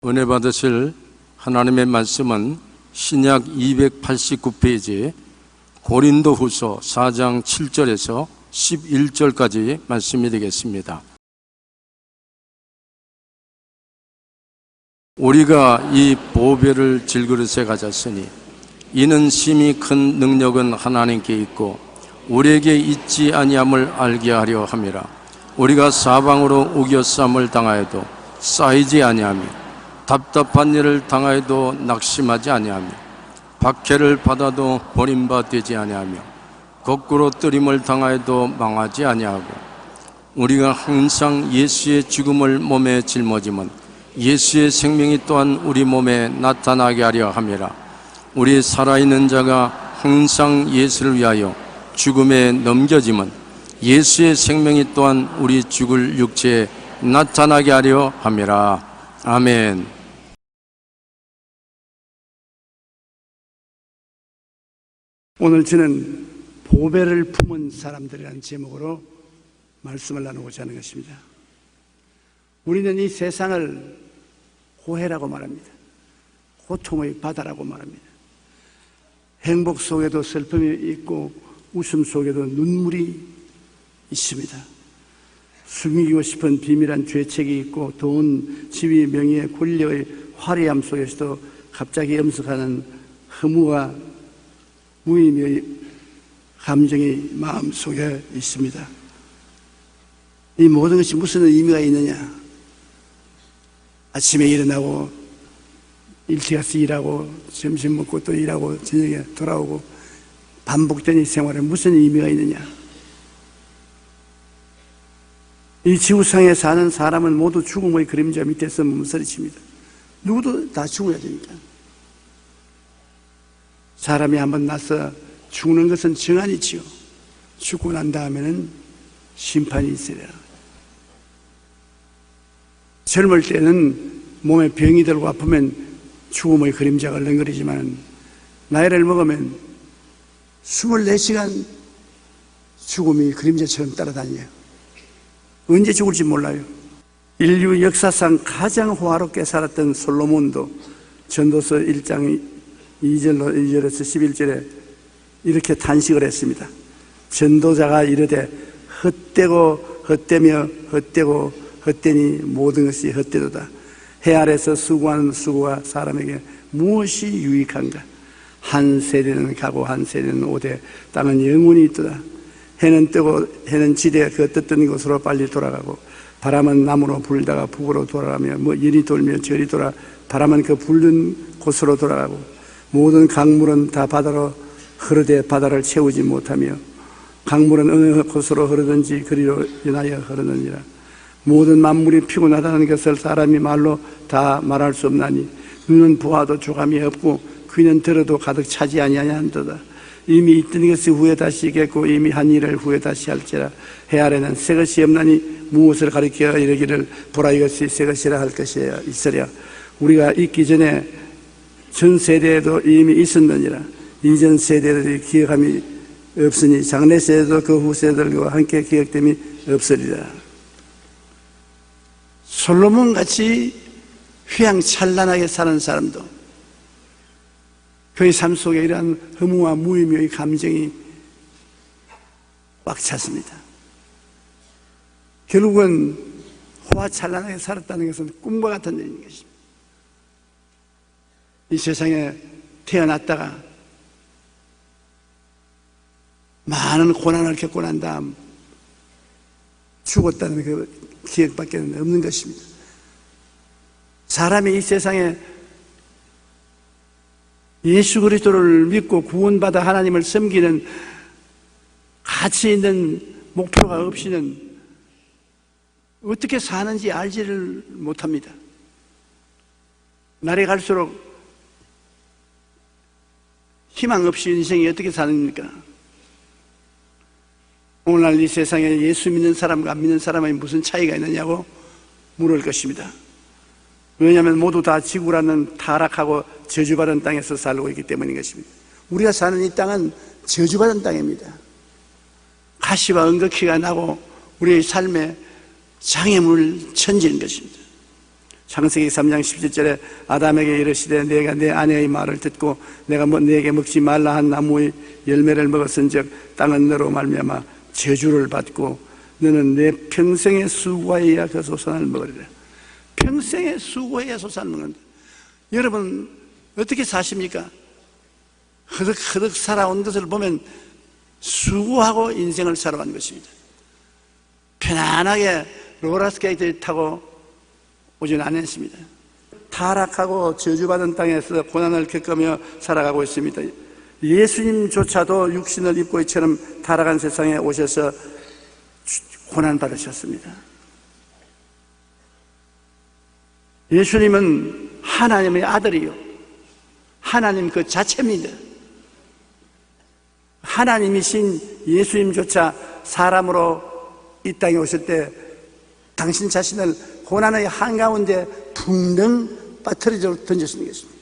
은혜 받으실 하나님의 말씀은 신약 289페이지 고린도후서 4장 7절에서 11절까지 말씀이 되겠습니다. 우리가 이 보배를 질그릇에 가졌으니 이는 심히 큰 능력은 하나님께 있고 우리에게 있지 아니함을 알게 하려 함이라. 우리가 사방으로 우겨쌈을 당하여도 쌓이지 아니하며 답답한 일을 당하여도 낙심하지 아니하며 박해를 받아도 버림받지 아니하며 거꾸로 뜨림을 당하여도 망하지 아니하고 우리가 항상 예수의 죽음을 몸에 짊어지면 예수의 생명이 또한 우리 몸에 나타나게 하려 함이라. 우리 살아있는 자가 항상 예수를 위하여 죽음에 넘겨지면 예수의 생명이 또한 우리 죽을 육체에 나타나게 하려 함이라. 아멘. 오늘 저는 보배를 품은 사람들이라는 제목으로 말씀을 나누고자 하는 것입니다. 우리는 이 세상을 고해라고 말합니다. 고통의 바다라고 말합니다. 행복 속에도 슬픔이 있고 웃음 속에도 눈물이 있습니다. 숨기고 싶은 비밀한 죄책이 있고 돈, 지위, 명예, 권력의 화려함 속에서도 갑자기 엄습하는 허무와 무의미의 감정이 마음속에 있습니다. 이 모든 것이 무슨 의미가 있느냐? 아침에 일어나고 일찍 가서 일하고 점심 먹고 또 일하고 저녁에 돌아오고 반복된 이 생활에 무슨 의미가 있느냐? 이 지구상에 사는 사람은 모두 죽음의 그림자 밑에서 몸서리칩니다. 누구도 다 죽어야 되니까. 사람이 한번 나서 죽는 것은 정한이지요. 죽고 난 다음에는 심판이 있으리라. 젊을 때는 몸에 병이 들고 아프면 죽음의 그림자가 얼렁거리지만 나이를 먹으면 24시간 죽음이 그림자처럼 따라다녀요. 언제 죽을지 몰라요. 인류 역사상 가장 호화롭게 살았던 솔로몬도 전도서 1장 2절에서 11절에 이렇게 탄식을 했습니다. 전도자가 이르되 헛되고 헛되며 헛되고 헛되니 모든 것이 헛되도다. 해 아래서 수고하는 수고가 사람에게 무엇이 유익한가? 한 세대는 가고 한 세대는 오되 땅은 영원히 있도다. 해는 뜨고 해는 지대 그 떴던 곳으로 빨리 돌아가고 바람은 남으로 불다가 북으로 돌아가며 이리 돌며 저리 돌아 바람은 그 불는 곳으로 돌아가고 모든 강물은 다 바다로 흐르되 바다를 채우지 못하며 강물은 어느 곳으로 흐르든지 그리로 인하여 흐르느니라. 모든 만물이 피곤하다는 것을 사람이 말로 다 말할 수 없나니 눈은 보아도 조감이 없고 귀는 들어도 가득 차지 아니하는도다. 이미 있던 것이 후에 다시 있겠고 이미 한 일을 후에 다시 할지라. 해 아래는 새 것이 없나니 무엇을 가리켜 이르기를 보라 이것이 새 것이라 할 것이 있으랴. 우리가 있기 전에 전 세대에도 이미 있었느니라. 이전 세대들이 기억함이 없으니 장래 세대도 그 후 세대들과 함께 기억됨이 없으리라. 솔로몬같이 휘황찬란하게 사는 사람도 그의 삶 속에 이러한 허무와 무의미의 감정이 꽉 찼습니다. 결국은 호화찬란하게 살았다는 것은 꿈과 같은 일인 것입니다. 이 세상에 태어났다가 많은 고난을 겪고 난 다음 죽었다는 그 기억밖에 없는 것입니다. 사람이 이 세상에 예수 그리스도를 믿고 구원받아 하나님을 섬기는 가치 있는 목표가 없이는 어떻게 사는지 알지를 못합니다. 날이 갈수록 희망 없이 인생이 어떻게 사는입니까? 오늘날 이 세상에 예수 믿는 사람과 안 믿는 사람의 무슨 차이가 있느냐고 물을 것입니다. 왜냐하면 모두 다 지구라는 타락하고 저주받은 땅에서 살고 있기 때문인 것입니다. 우리가 사는 이 땅은 저주받은 땅입니다. 가시와 은거키가 나고 우리의 삶에 장애물을 천지는 것입니다. 창세기 3장 17절에 아담에게 이르시되 내가 내 아내의 말을 듣고 내가 내게 먹지 말라 한 나무의 열매를 먹었은즉 땅은 너로 말미암아 저주를 받고 너는 내 평생의 수고하여야 그 소산을 먹으리라. 평생의 수고해야 소산을 먹는다. 여러분 어떻게 사십니까? 허덕허덕 살아온 것을 보면 수고하고 인생을 살아간 것입니다. 편안하게 롤러스케이트를 타고 오지는 않았습니다. 타락하고 저주받은 땅에서 고난을 겪으며 살아가고 있습니다. 예수님조차도 육신을 입고 이처럼 타락한 세상에 오셔서 고난받으셨습니다. 예수님은 하나님의 아들이요, 하나님 그 자체입니다. 하나님이신 예수님조차 사람으로 이 땅에 오실 때 당신 자신을 고난의 한가운데 붕덩 빠뜨려 던졌는 것입니다.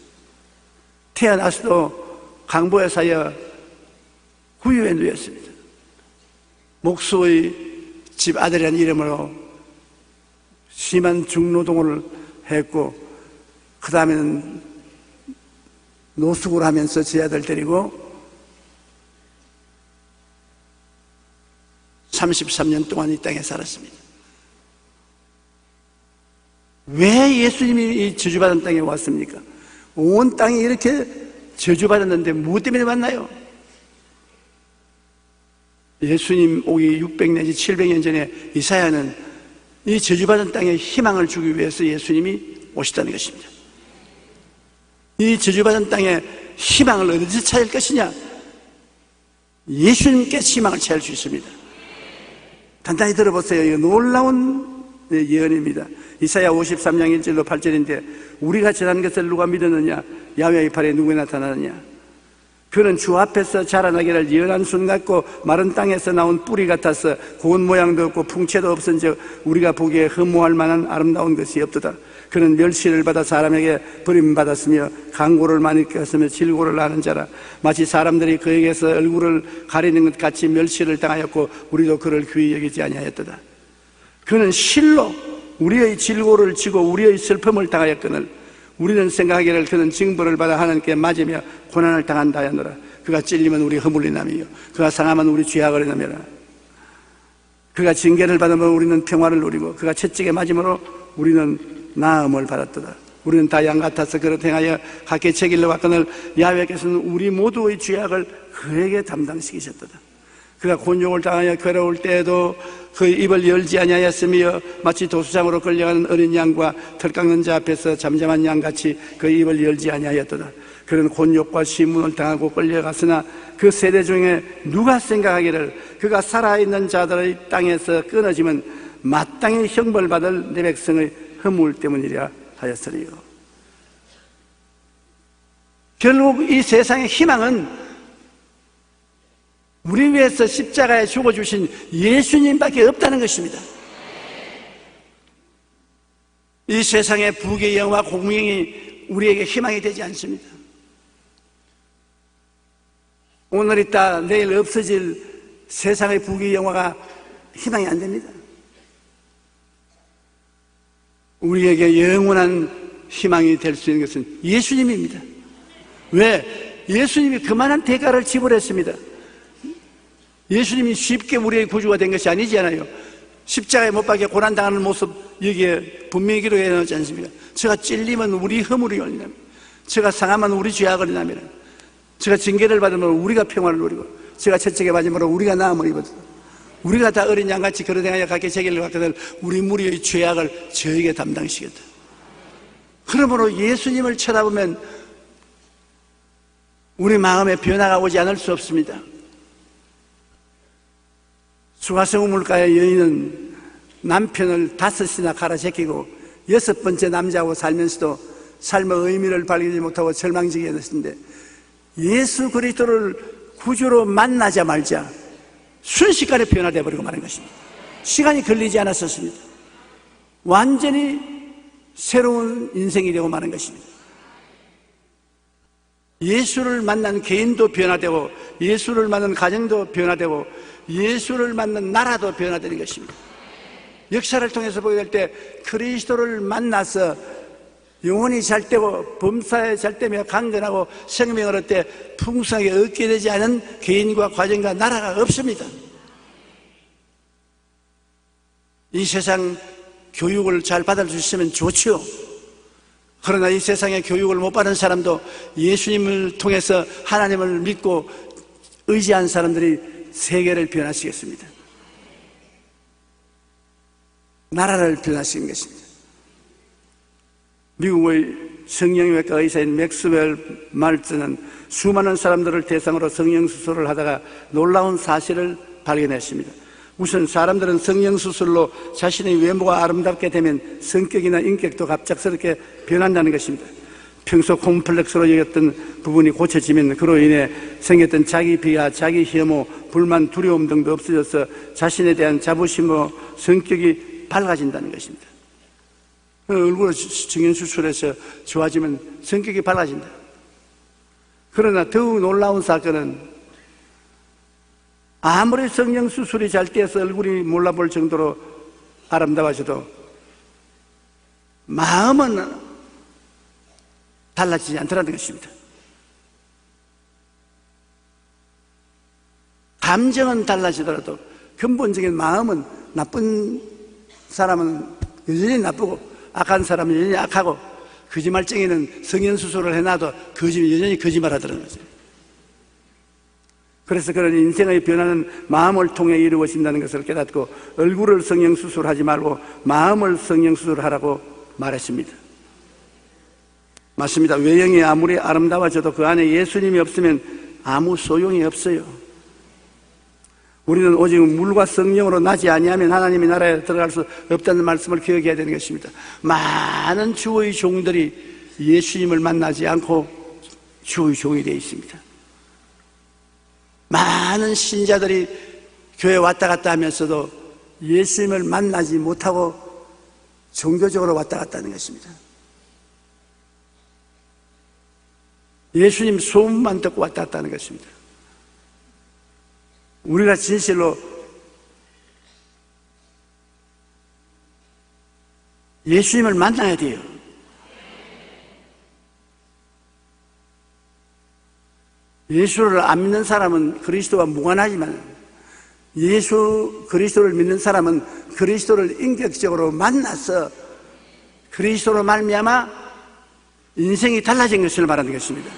태어나서도 강보에 사여 구유에 누였습니다. 목수의 집 아들이라는 이름으로 심한 중노동을 했고, 그 다음에는 노숙을 하면서 제 아들 데리고 33년 동안 이 땅에 살았습니다. 왜 예수님이 이 저주받은 땅에 왔습니까? 온 땅이 이렇게 저주받았는데 무엇 때문에 왔나요? 예수님 오기 600 내지 700년 전에 이사야는 이 저주받은 땅에 희망을 주기 위해서 예수님이 오셨다는 것입니다. 이 저주받은 땅에 희망을 어디서 찾을 것이냐? 예수님께 희망을 찾을 수 있습니다. 단단히 들어보세요. 이거 놀라운 예언입니다. 이사야 53장 1절로 8절인데 우리가 전한 것을 누가 믿었느냐? 야훼의 팔에 누가 나타나느냐? 그는 주 앞에서 자라나기를 예언한 순 같고 마른 땅에서 나온 뿌리 같아서 고운 모양도 없고 풍채도 없은즉 우리가 보기에 흠모할 만한 아름다운 것이 없도다. 그는 멸시를 받아 사람에게 버림받았으며 강고를 많이 꼈으며 질고를 하는 자라. 마치 사람들이 그에게서 얼굴을 가리는 것 같이 멸시를 당하였고 우리도 그를 귀히 여기지 아니하였도다. 그는 실로 우리의 질고를 지고 우리의 슬픔을 당하였거늘 우리는 생각하기를 그는 징벌을 받아 하나님께 맞으며 고난을 당한다 하였노라. 그가 찔리면 우리 허물리남이요 그가 상하면 우리 죄악을 남이라. 그가 징계를 받으면 우리는 평화를 누리고 그가 채찍에 맞음으로 우리는 나음을 받았도다. 우리는 다 양 같아서 그릇 행하여 각기 책일러 왔거늘 야훼께서는 우리 모두의 죄악을 그에게 담당시키셨도다. 그가 곤욕을 당하여 괴로울 때에도 그의 입을 열지 아니하였으며 마치 도수장으로 끌려가는 어린 양과 털 깎는 자 앞에서 잠잠한 양같이 그의 입을 열지 아니하였도다. 그는 곤욕과 시문을 당하고 끌려갔으나 그 세대 중에 누가 생각하기를 그가 살아있는 자들의 땅에서 끊어지면 마땅히 형벌받을 내 백성의 허물 때문이라 하였으리요. 결국 이 세상의 희망은 우리 위해서 십자가에 죽어주신 예수님밖에 없다는 것입니다. 이 세상의 부귀의 영화 공명이 우리에게 희망이 되지 않습니다. 오늘 있다 내일 없어질 세상의 부귀의 영화가 희망이 안 됩니다. 우리에게 영원한 희망이 될 수 있는 것은 예수님입니다. 왜? 예수님이 그만한 대가를 지불했습니다. 예수님이 쉽게 우리의 구주가 된 것이 아니잖아요. 십자가에 못 박혀 고난당하는 모습 여기에 분명히 기록해 놓지 않습니까? 저가 찔리면 우리 허물이 열리나며 저가 상하면 우리 죄악을 인하며 저가 징계를 받으면 우리가 평화를 누리고 저가 채찍에 맞으므로 우리가 나음을 입었다. 우리가 다 어린 양같이 그릇 행하여 각기 책임을 갖거든 우리 무리의 죄악을 저에게 담당시켰다. 그러므로 예수님을 쳐다보면 우리 마음에 변화가 오지 않을 수 없습니다. 수가성 우물가의 여인은 남편을 5이나 갈아제끼고 6번째 남자하고 살면서도 삶의 의미를 발견하지 못하고 절망지게 됐는데 예수 그리스도를 구주로 만나자마자 순식간에 변화되어 버리고 마는 것입니다. 시간이 걸리지 않았었습니다. 완전히 새로운 인생이 되고 마는 것입니다. 예수를 만난 개인도 변화되고 예수를 만난 가정도 변화되고 예수를 만난 나라도 변화되는 것입니다. 역사를 통해서 보게 될 때 그리스도를 만나서 영혼이 잘되고 범사에 잘되며 강건하고 생명을 얻을 때 풍성하게 얻게 되지 않은 개인과 과정과 나라가 없습니다. 이 세상 교육을 잘 받을 수 있으면 좋죠. 그러나 이 세상의 교육을 못 받은 사람도 예수님을 통해서 하나님을 믿고 의지한 사람들이 세계를 변화시켰습니다. 나라를 변화시킨 것입니다. 미국의 성형외과 의사인 맥스웰 말츠는 수많은 사람들을 대상으로 성형수술을 하다가 놀라운 사실을 발견했습니다. 우선 사람들은 성형수술로 자신의 외모가 아름답게 되면 성격이나 인격도 갑작스럽게 변한다는 것입니다. 평소 콤플렉스로 여겼던 부분이 고쳐지면 그로 인해 생겼던 자기 비하, 자기 혐오, 불만, 두려움 등도 없어져서 자신에 대한 자부심과 성격이 밝아진다는 것입니다. 얼굴을 성형수술해서 좋아지면 성격이 밝아진다. 그러나 더욱 놀라운 사건은 아무리 성형수술이 잘 돼서 얼굴이 몰라볼 정도로 아름다워져도 마음은 달라지지 않더라는 것입니다. 감정은 달라지더라도 근본적인 마음은 나쁜 사람은 여전히 나쁘고 악한 사람은 여전히 악하고 거짓말쟁이는 성형수술을 해놔도 여전히 거짓말하더라는 거죠. 그래서 그런 인생의 변화는 마음을 통해 이루어진다는 것을 깨닫고 얼굴을 성형수술하지 말고 마음을 성형수술하라고 말했습니다. 맞습니다. 외형이 아무리 아름다워져도 그 안에 예수님이 없으면 아무 소용이 없어요. 우리는 오직 물과 성령으로 나지 아니하면 하나님의 나라에 들어갈 수 없다는 말씀을 기억해야 되는 것입니다. 많은 주의 종들이 예수님을 만나지 않고 주의 종이 되어 있습니다. 많은 신자들이 교회 왔다 갔다 하면서도 예수님을 만나지 못하고 종교적으로 왔다 갔다 하는 것입니다. 예수님 소문만 듣고 왔다 갔다 하는 것입니다. 우리가 진실로 예수님을 만나야 돼요. 예수를 안 믿는 사람은 그리스도와 무관하지만 그리스도를 믿는 사람은 그리스도를 인격적으로 만나서 그리스도로 말미암아 인생이 달라진 것을 말하는 것입니다.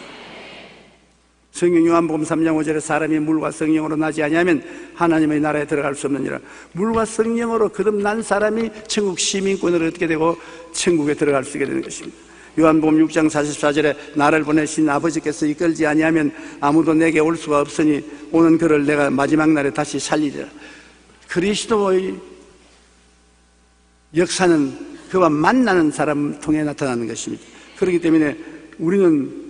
성경 요한복음 3장 5절에 사람이 물과 성령으로 나지 아니하면 하나님의 나라에 들어갈 수 없느니라. 물과 성령으로 거듭난 사람이 천국 시민권을 얻게 되고 천국에 들어갈 수 있게 되는 것입니다. 요한복음 6장 44절에 나를 보내신 아버지께서 이끌지 아니하면 아무도 내게 올 수가 없으니 오는 그를 내가 마지막 날에 다시 살리리라. 그리스도의 역사는 그와 만나는 사람을 통해 나타나는 것입니다. 그렇기 때문에 우리는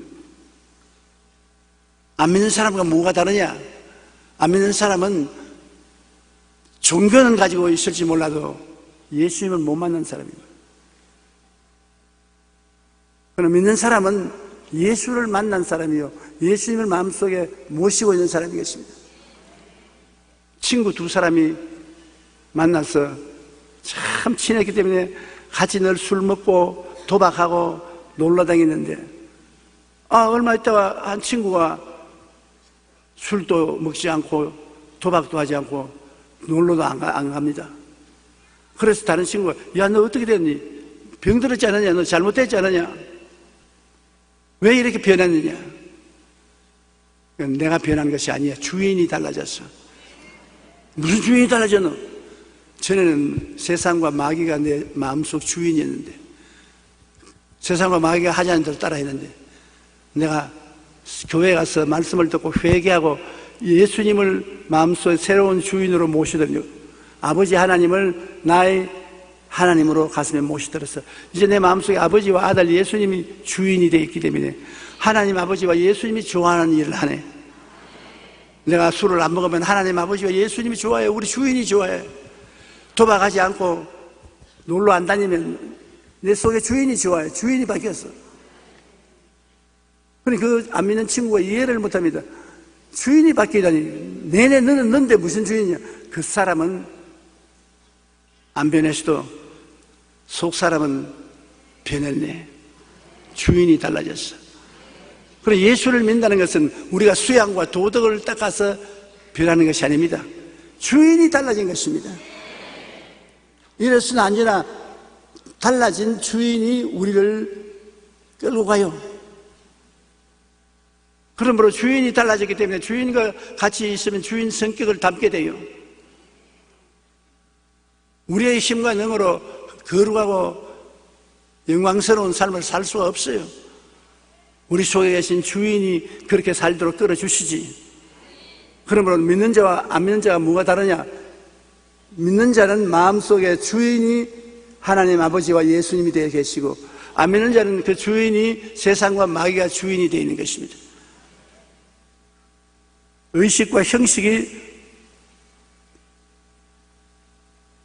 안 믿는 사람과 뭐가 다르냐? 안 믿는 사람은 종교는 가지고 있을지 몰라도 예수님을 못 만난 사람입니다. 그러나 믿는 사람은 예수를 만난 사람이요 예수님을 마음속에 모시고 있는 사람인 것입니다. 친구 두 사람이 만나서 참 친했기 때문에 같이 늘 술 먹고 도박하고 놀러 다니는데 얼마 있다가 한 친구가 술도 먹지 않고 도박도 하지 않고 놀러도 안 갑니다. 그래서 다른 친구가 야 너 어떻게 됐니? 병들었지 않느냐? 너 잘못됐지 않느냐? 왜 이렇게 변했느냐? 내가 변한 것이 아니야. 주인이 달라졌어. 무슨 주인이 달라졌노? 전에는 세상과 마귀가 내 마음속 주인이었는데 세상과 마귀가 하자는 대로 따라 했는데 내가 교회에 가서 말씀을 듣고 회개하고 예수님을 마음속에 새로운 주인으로 모시더니 아버지 하나님을 나의 하나님으로 가슴에 모시들어서 이제 내 마음속에 아버지와 아들 예수님이 주인이 되어 있기 때문에 하나님 아버지와 예수님이 좋아하는 일을 하네. 내가 술을 안 먹으면 하나님 아버지와 예수님이 좋아해. 우리 주인이 좋아해. 도박하지 않고 놀러 안 다니면 내 속에 주인이 좋아해. 주인이 바뀌었어. 그러니 그 안 믿는 친구가 이해를 못합니다. 주인이 바뀌다니. 내내 너는 넌데 무슨 주인이냐. 그 사람은 안 변했어도 속 사람은 변했네. 주인이 달라졌어. 그래, 예수를 믿는다는 것은 우리가 수양과 도덕을 닦아서 변하는 것이 아닙니다. 주인이 달라진 것입니다. 이래서는 언제나 달라진 주인이 우리를 끌고 가요. 그러므로 주인이 달라졌기 때문에 주인과 같이 있으면 주인 성격을 담게 돼요. 우리의 힘과 능으로 거룩하고 영광스러운 삶을 살 수가 없어요. 우리 속에 계신 주인이 그렇게 살도록 끌어주시지. 그러므로 믿는 자와 안 믿는 자가 뭐가 다르냐? 믿는 자는 마음속에 주인이 하나님 아버지와 예수님이 되어 계시고, 안 믿는 자는 그 주인이 세상과 마귀가 주인이 되어 있는 것입니다. 의식과 형식이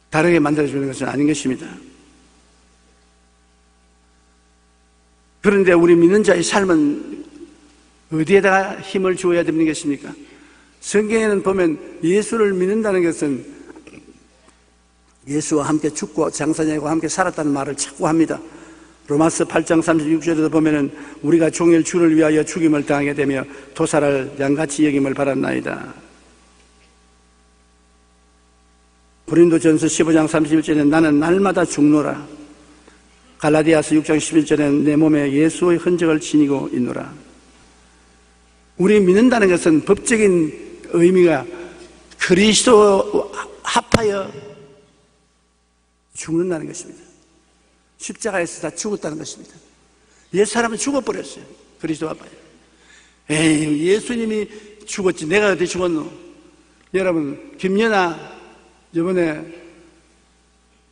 다르게 만들어주는 것은 아닌 것입니다. 그런데 우리 믿는 자의 삶은 어디에다가 힘을 주어야 되는 것입니까? 성경에는 보면 예수를 믿는다는 것은 예수와 함께 죽고 장사냐고 함께 살았다는 말을 자꾸 합니다. 로마서 8장 36절에도 보면은 우리가 종일 주를 위하여 죽임을 당하게 되며 도살을 양같이 여김을 바랐나이다. 고린도전서 15장 31절에는 나는 날마다 죽노라. 갈라디아서 6장 11절에는 내 몸에 예수의 흔적을 지니고 있노라. 우리 믿는다는 것은 법적인 의미가 그리스도 합하여 죽는다는 것입니다. 십자가에서 다 죽었다는 것입니다. 옛사람은 죽어버렸어요. 그리스도 합하여. 에이, 예수님이 죽었지 내가 어디 죽었노? 여러분, 김연아 이번에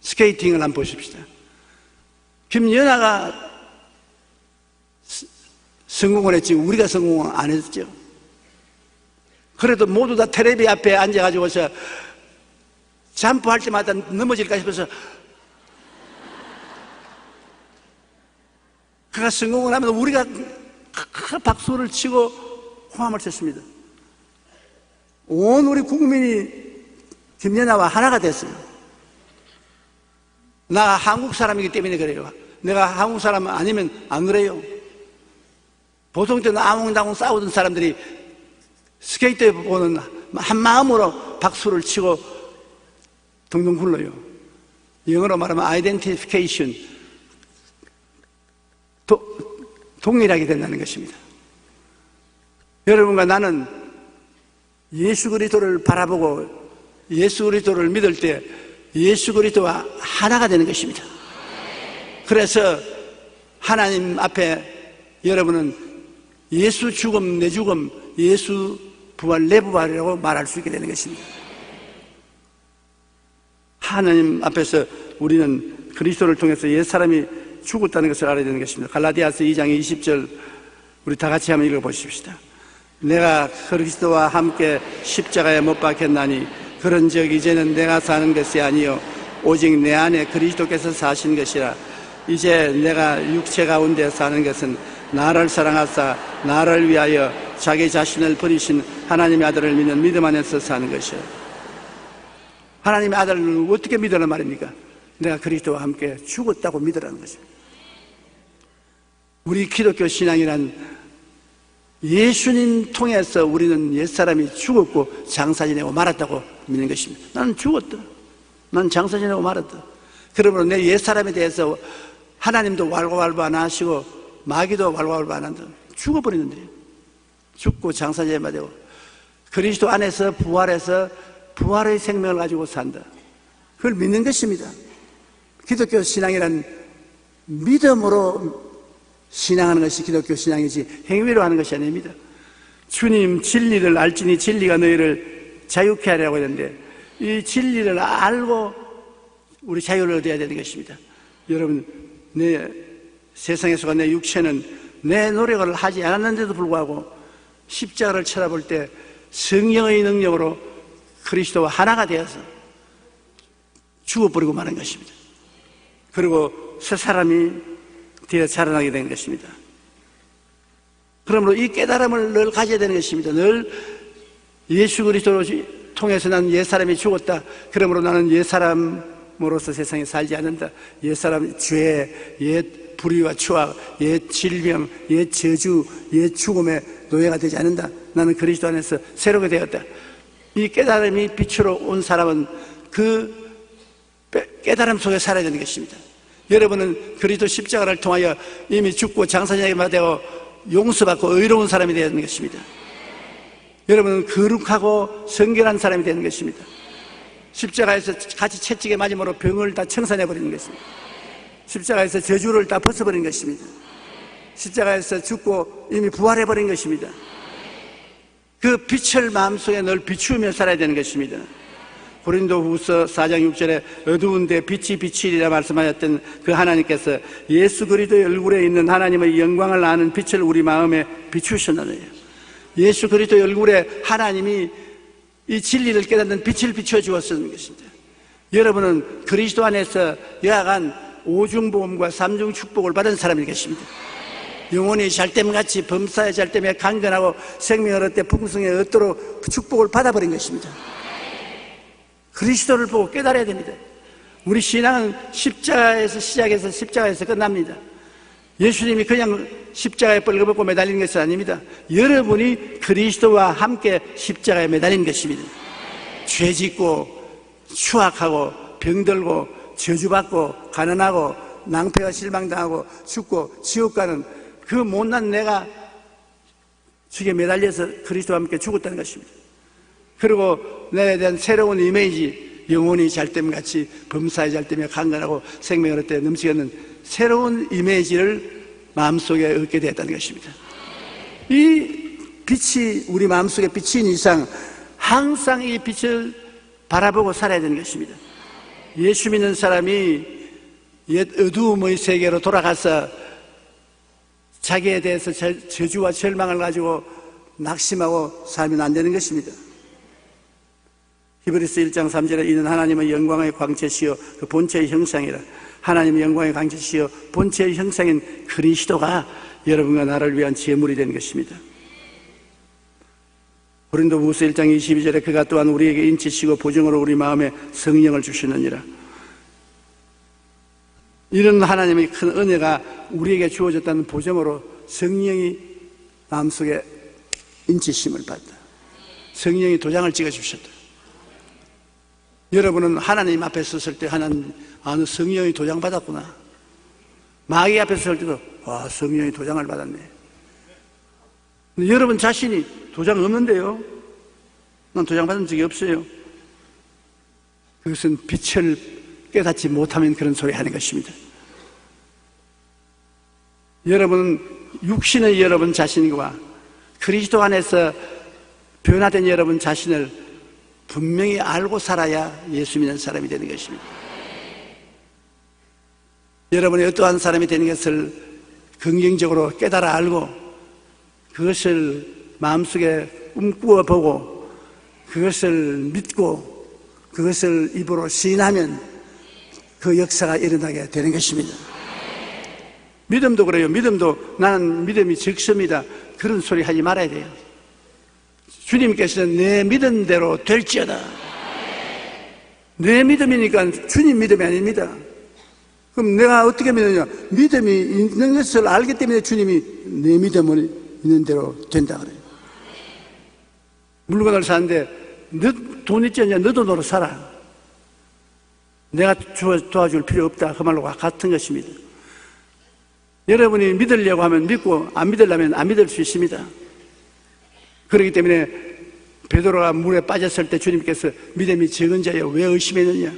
스케이팅을 한번 보십시다. 김연아가 성공을 했지 우리가 성공을 안 했죠. 그래도 모두 다 텔레비 앞에 앉아가지고서 점프할 때마다 넘어질까 싶어서 그가 성공을 하면 우리가 박수를 치고 호함을 쳤습니다. 온 우리 국민이 김연아와 하나가 됐어요. 나 한국 사람이기 때문에 그래요. 내가 한국 사람 아니면 안 그래요. 보통 때는 아웅다웅 싸우던 사람들이 스케이트에 보는 한 마음으로 박수를 치고 동동 굴러요. 영어로 말하면 identification, 동일하게 된다는 것입니다. 여러분과 나는 예수 그리스도를 바라보고 예수 그리스도를 믿을 때 예수 그리스도와 하나가 되는 것입니다. 그래서 하나님 앞에 여러분은 예수 죽음 내 죽음, 예수 부활 내 부활이라고 말할 수 있게 되는 것입니다. 하나님 앞에서 우리는 그리스도를 통해서 옛사람이 죽었다는 것을 알아야 되는 것입니다. 갈라디아서 2장 20절 우리 다 같이 한번 읽어보십시다. 내가 그리스도와 함께 십자가에 못 박혔나니 그런즉 이제는 내가 사는 것이 아니요 오직 내 안에 그리스도께서 사신 것이라. 이제 내가 육체 가운데 사는 것은 나를 사랑하사 나를 위하여 자기 자신을 버리신 하나님의 아들을 믿는 믿음 안에서 사는 것이요. 하나님의 아들을 어떻게 믿으란 말입니까? 내가 그리스도와 함께 죽었다고 믿으라는 것입니다. 우리 기독교 신앙이란 예수님 통해서 우리는 옛사람이 죽었고 장사 지내고 말았다고 믿는 것입니다. 나는 죽었다. 난 장사 지내고 말았다. 그러므로 내 옛사람에 대해서 하나님도 왈가왈부 안 하시고 마귀도 왈가왈부 안 한다. 죽어버리는데 죽고 장사 지내야 되고 그리스도 안에서 부활해서 부활의 생명을 가지고 산다. 그걸 믿는 것입니다. 기독교 신앙이란 믿음으로 신앙하는 것이 기독교 신앙이지 행위로 하는 것이 아닙니다. 주님 진리를 알지니 진리가 너희를 자유케 하려고 했는데 이 진리를 알고 우리 자유를 얻어야 되는 것입니다. 여러분, 내 세상에서가 내 육체는 내 노력을 하지 않았는데도 불구하고 십자가를 쳐다볼 때 성령의 능력으로 그리스도와 하나가 되어서 죽어버리고 마는 것입니다. 그리고 새 사람이 되어 자라나게 된 것입니다. 그러므로 이 깨달음을 늘 가져야 되는 것입니다. 늘 예수 그리스도를 통해서 나는 옛사람이 죽었다. 그러므로 나는 옛사람으로서 세상에 살지 않는다. 옛사람 죄, 옛 불의와 추악, 옛 질병, 옛 저주, 옛 죽음의 노예가 되지 않는다. 나는 그리스도 안에서 새롭게 되었다. 이 깨달음이 빛으로 온 사람은 그 깨달음 속에 살아야 되는 것입니다. 여러분은 그리스도 십자가를 통하여 이미 죽고 장사장이 되어 용서받고 의로운 사람이 되어야 되는 것입니다. 여러분은 거룩하고 성결한 사람이 되는 것입니다. 십자가에서 같이 채찍에 맞음으로 병을 다 청산해버리는 것입니다. 십자가에서 저주를 다 벗어버린 것입니다. 십자가에서 죽고 이미 부활해버린 것입니다. 그 빛을 마음속에 늘 비추며 살아야 되는 것입니다. 고린도후서 4장 6절에 어두운 데 빛이 비치리라 말씀하셨던 그 하나님께서 예수 그리스도의 얼굴에 있는 하나님의 영광을 아는 빛을 우리 마음에 비추셨느니라. 예수 그리스도의 얼굴에 하나님이 이 진리를 깨닫는 빛을 비추어 주었다는 것입니다. 여러분은 그리스도 안에서 여하간 오중보험과 삼중 축복을 받은 사람이 것입니다. 영혼이 잘됨같이 범사의 잘됨에 강건하고 생명을 얻되 풍성에 얻도록 축복을 받아버린 것입니다. 그리스도를 보고 깨달아야 됩니다. 우리 신앙은 십자가에서 시작해서 십자가에서 끝납니다. 예수님이 그냥 십자가에 뻘거벗고 매달리는 것이 아닙니다. 여러분이 그리스도와 함께 십자가에 매달린 것입니다. 죄짓고 추악하고 병들고 저주받고 가난하고 낭패와 실망당하고 죽고 지옥 가는 그 못난 내가 죽에 매달려서 그리스도와 함께 죽었다는 것입니다. 그리고 내에 대한 새로운 이미지, 영혼이 잘됨같이 범사의 잘됨에 강건하고 생명을 얻되 넘치는 새로운 이미지를 마음속에 얻게 되었다는 것입니다. 이 빛이 우리 마음속에 비친 이상 항상 이 빛을 바라보고 살아야 되는 것입니다. 예수 믿는 사람이 옛 어두움의 세계로 돌아가서 자기에 대해서 저주와 절망을 가지고 낙심하고 살면 안 되는 것입니다. 히브리서 1장 3절에 이는 하나님의 영광의 광채시요 그 본체의 형상이라. 하나님의 영광의 광채시요 본체의 형상인 그리스도가 여러분과 나를 위한 제물이 된 것입니다. 고린도후서 1장 22절에 그가 또한 우리에게 인치시고 보증으로 우리 마음에 성령을 주시느니라. 이런 하나님의 큰 은혜가 우리에게 주어졌다는 보증으로 성령이 마음속에 인치심을 받다. 성령이 도장을 찍어주셨다. 여러분은 하나님 앞에 섰을 때 하나님, 아, 너 성령이 도장 받았구나. 마귀 앞에 섰을 때도, 와, 성령이 도장을 받았네. 근데 여러분 자신이 도장 없는데요? 난 도장 받은 적이 없어요. 그것은 빛을 깨닫지 못하면 그런 소리 하는 것입니다. 여러분은 육신의 여러분 자신과 그리스도 안에서 변화된 여러분 자신을 분명히 알고 살아야 예수 믿는 사람이 되는 것입니다. 여러분이 어떠한 사람이 되는 것을 긍정적으로 깨달아 알고 그것을 마음속에 꿈꾸어 보고 그것을 믿고 그것을 입으로 시인하면 그 역사가 일어나게 되는 것입니다. 믿음도 그래요. 믿음도 나는 믿음이 적습니다. 그런 소리 하지 말아야 돼요. 주님께서는 내 믿음대로 될지어다. 내 믿음이니까 주님 믿음이 아닙니다. 그럼 내가 어떻게 믿느냐? 믿음이 있는 것을 알기 때문에 주님이 내 믿음을 있는 대로 된다 그래요. 물건을 사는데 너 돈 있지 않냐? 너도 너로 살아. 내가 도와줄 필요 없다. 그 말로 같은 것입니다. 여러분이 믿으려고 하면 믿고 안 믿으려면 안 믿을 수 있습니다. 그렇기 때문에 베드로가 물에 빠졌을 때 주님께서 믿음이 적은 자여 왜 의심했느냐?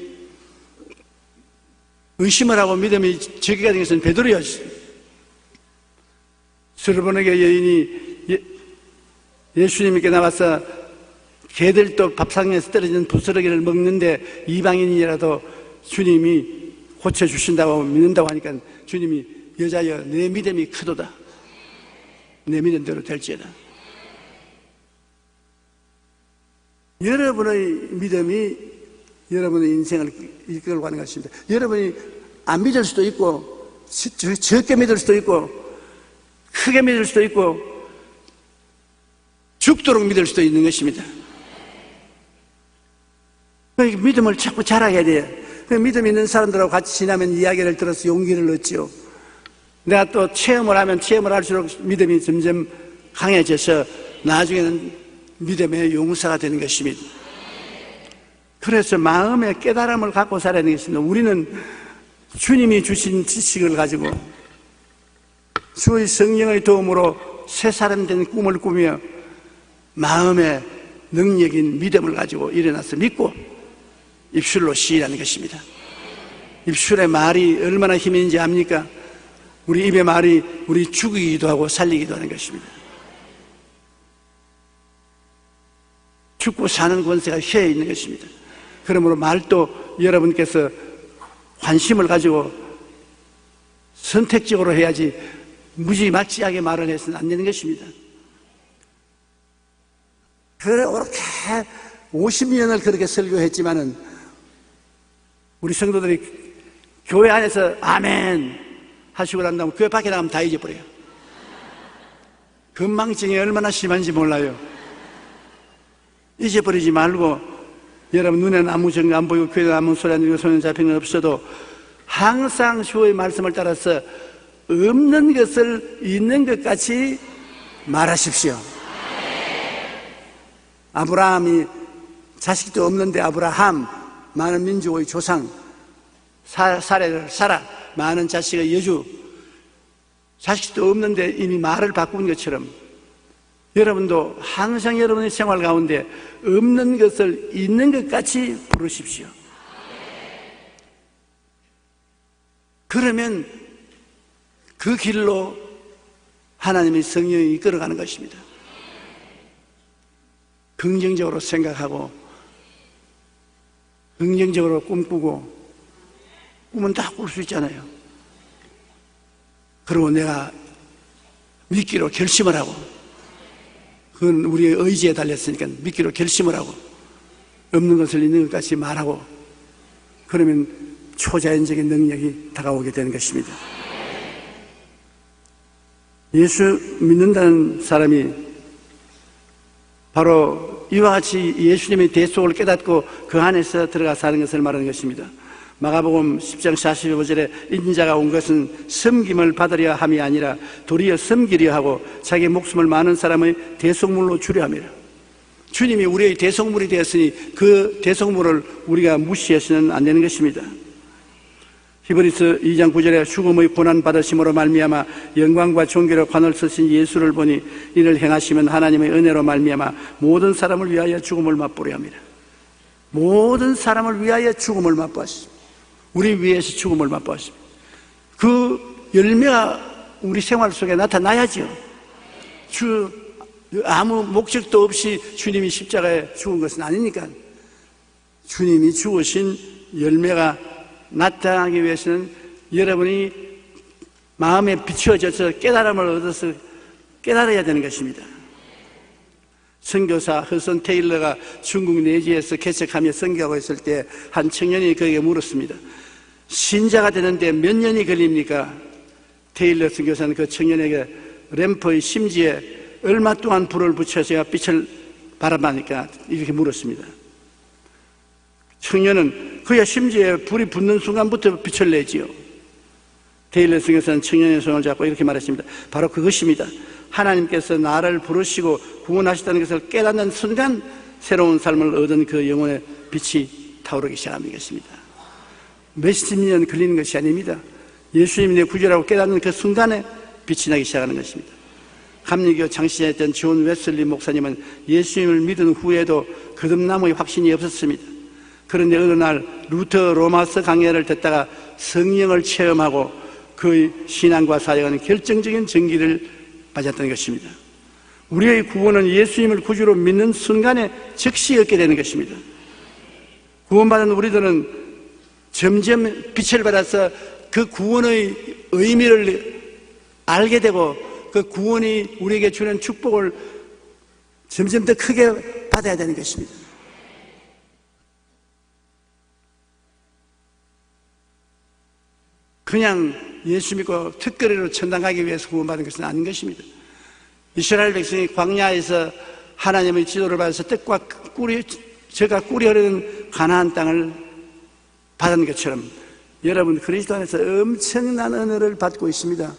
의심을 하고 믿음이 적게 된 것은 베드로였어요. 스르보니게 여인이 예수님께 나와서 개들도 밥상에서 떨어진 부스러기를 먹는데 이방인이라도 주님이 고쳐주신다고 믿는다고 하니까 주님이 여자여 내 믿음이 크도다. 내 믿음대로 될지어다. 여러분의 믿음이 여러분의 인생을 이끌고 가는 것입니다. 여러분이 안 믿을 수도 있고 적게 믿을 수도 있고 크게 믿을 수도 있고 죽도록 믿을 수도 있는 것입니다. 믿음을 자꾸 자랑해야 돼요. 믿음 있는 사람들하고 같이 지나면 이야기를 들어서 용기를 얻죠. 내가 또 체험을 하면 체험을 할수록 믿음이 점점 강해져서 나중에는 믿음의 용사가 되는 것입니다. 그래서 마음의 깨달음을 갖고 살아야 되는 것입니다. 우리는 주님이 주신 지식을 가지고 주의 성령의 도움으로 새 사람 된 꿈을 꾸며 마음의 능력인 믿음을 가지고 일어나서 믿고 입술로 시인하는 것입니다. 입술의 말이 얼마나 힘이 있는지 압니까? 우리 입의 말이 우리 죽이기도 하고 살리기도 하는 것입니다. 죽고 사는 권세가 혀에 있는 것입니다. 그러므로 말도 여러분께서 관심을 가지고 선택적으로 해야지 무지막지하게 말을 해서는 안 되는 것입니다. 그렇게 50년을 그렇게 설교했지만은 우리 성도들이 교회 안에서 아멘 하시고 난 다음 교회 밖에 나가면 다 잊어버려요. 건망증이 얼마나 심한지 몰라요. 잊어버리지 말고 여러분 눈에는 아무 정이 안 보이고 귀에는 아무 소리 안 들리고 손에 잡히는 건 없어도 항상 주의 말씀을 따라서 없는 것을 있는 것 같이 말하십시오. 아브라함이 자식도 없는데 아브라함 많은 민족의 조상 사례를 사라 많은 자식의 여주 자식도 없는데 이미 말을 바꾼 것처럼 여러분도 항상 여러분의 생활 가운데 없는 것을 있는 것 같이 부르십시오. 그러면 그 길로 하나님의 성령이 이끌어가는 것입니다. 긍정적으로 생각하고 긍정적으로 꿈꾸고 꿈은 다 꿀 수 있잖아요. 그리고 내가 믿기로 결심을 하고 그건 우리의 의지에 달렸으니까 믿기로 결심을 하고 없는 것을 있는 것 같이 말하고 그러면 초자연적인 능력이 다가오게 되는 것입니다. 예수 믿는다는 사람이 바로 이와 같이 예수님의 대속을 깨닫고 그 안에서 들어가 사는 것을 말하는 것입니다. 마가복음 10장 45절에 인자가 온 것은 섬김을 받으려 함이 아니라 도리어 섬기려 하고 자기 목숨을 많은 사람의 대속물로 주려 함이라. 주님이 우리의 대속물이 되었으니 그 대속물을 우리가 무시해서는 안 되는 것입니다. 히브리서 2장 9절에 죽음의 고난 받으심으로 말미암아 영광과 존귀로 관을 쓰신 예수를 보니 이를 행하시면 하나님의 은혜로 말미암아 모든 사람을 위하여 죽음을 맛보려 합니다. 모든 사람을 위하여 죽음을 맛보았습니다. 우리 위해서 죽음을 맛보았습니다. 그 열매가 우리 생활 속에 나타나야죠. 아무 목적도 없이 주님이 십자가에 죽은 것은 아니니까 주님이 죽으신 열매가 나타나기 위해서는 여러분이 마음에 비추어져서 깨달음을 얻어서 깨달아야 되는 것입니다. 선교사 허슨 테일러가 중국 내지에서 개척하며 선교하고 있을 때 한 청년이 그에게 물었습니다. 신자가 되는데 몇 년이 걸립니까? 테일러 선교사는 그 청년에게 램프의 심지에 얼마 동안 불을 붙여서 빛을 바라보니까 이렇게 물었습니다. 청년은 그야 심지에 불이 붙는 순간부터 빛을 내지요. 테일러 선교사는 청년의 손을 잡고 이렇게 말했습니다. 바로 그것입니다. 하나님께서 나를 부르시고 구원하시다는 것을 깨닫는 순간 새로운 삶을 얻은 그 영혼의 빛이 타오르기 시작하는 것입니다. 몇십 년 걸리는 것이 아닙니다. 예수님이 내 구주라고 깨닫는 그 순간에 빛이 나기 시작하는 것입니다. 감리교 장신했던 존 웨슬리 목사님은 예수님을 믿은 후에도 거듭남의 확신이 없었습니다. 그런데 어느 날 루터 로마서 강해를 듣다가 성령을 체험하고 그의 신앙과 사역은 결정적인 전기를 맞았던 것입니다. 우리의 구원은 예수님을 구주로 믿는 순간에 즉시 얻게 되는 것입니다. 구원받은 우리들은 점점 빛을 받아서 그 구원의 의미를 알게 되고 그 구원이 우리에게 주는 축복을 점점 더 크게 받아야 되는 것입니다. 그냥 예수 믿고 특거리로 천당 가기 위해서 구원받은 것은 아닌 것입니다. 이스라엘 백성이 광야에서 하나님의 지도를 받아서 떡과 젖과 꿀이 흐르는 가나안 땅을 받은 것처럼 여러분 그리스도 안에서 엄청난 은혜를 받고 있습니다.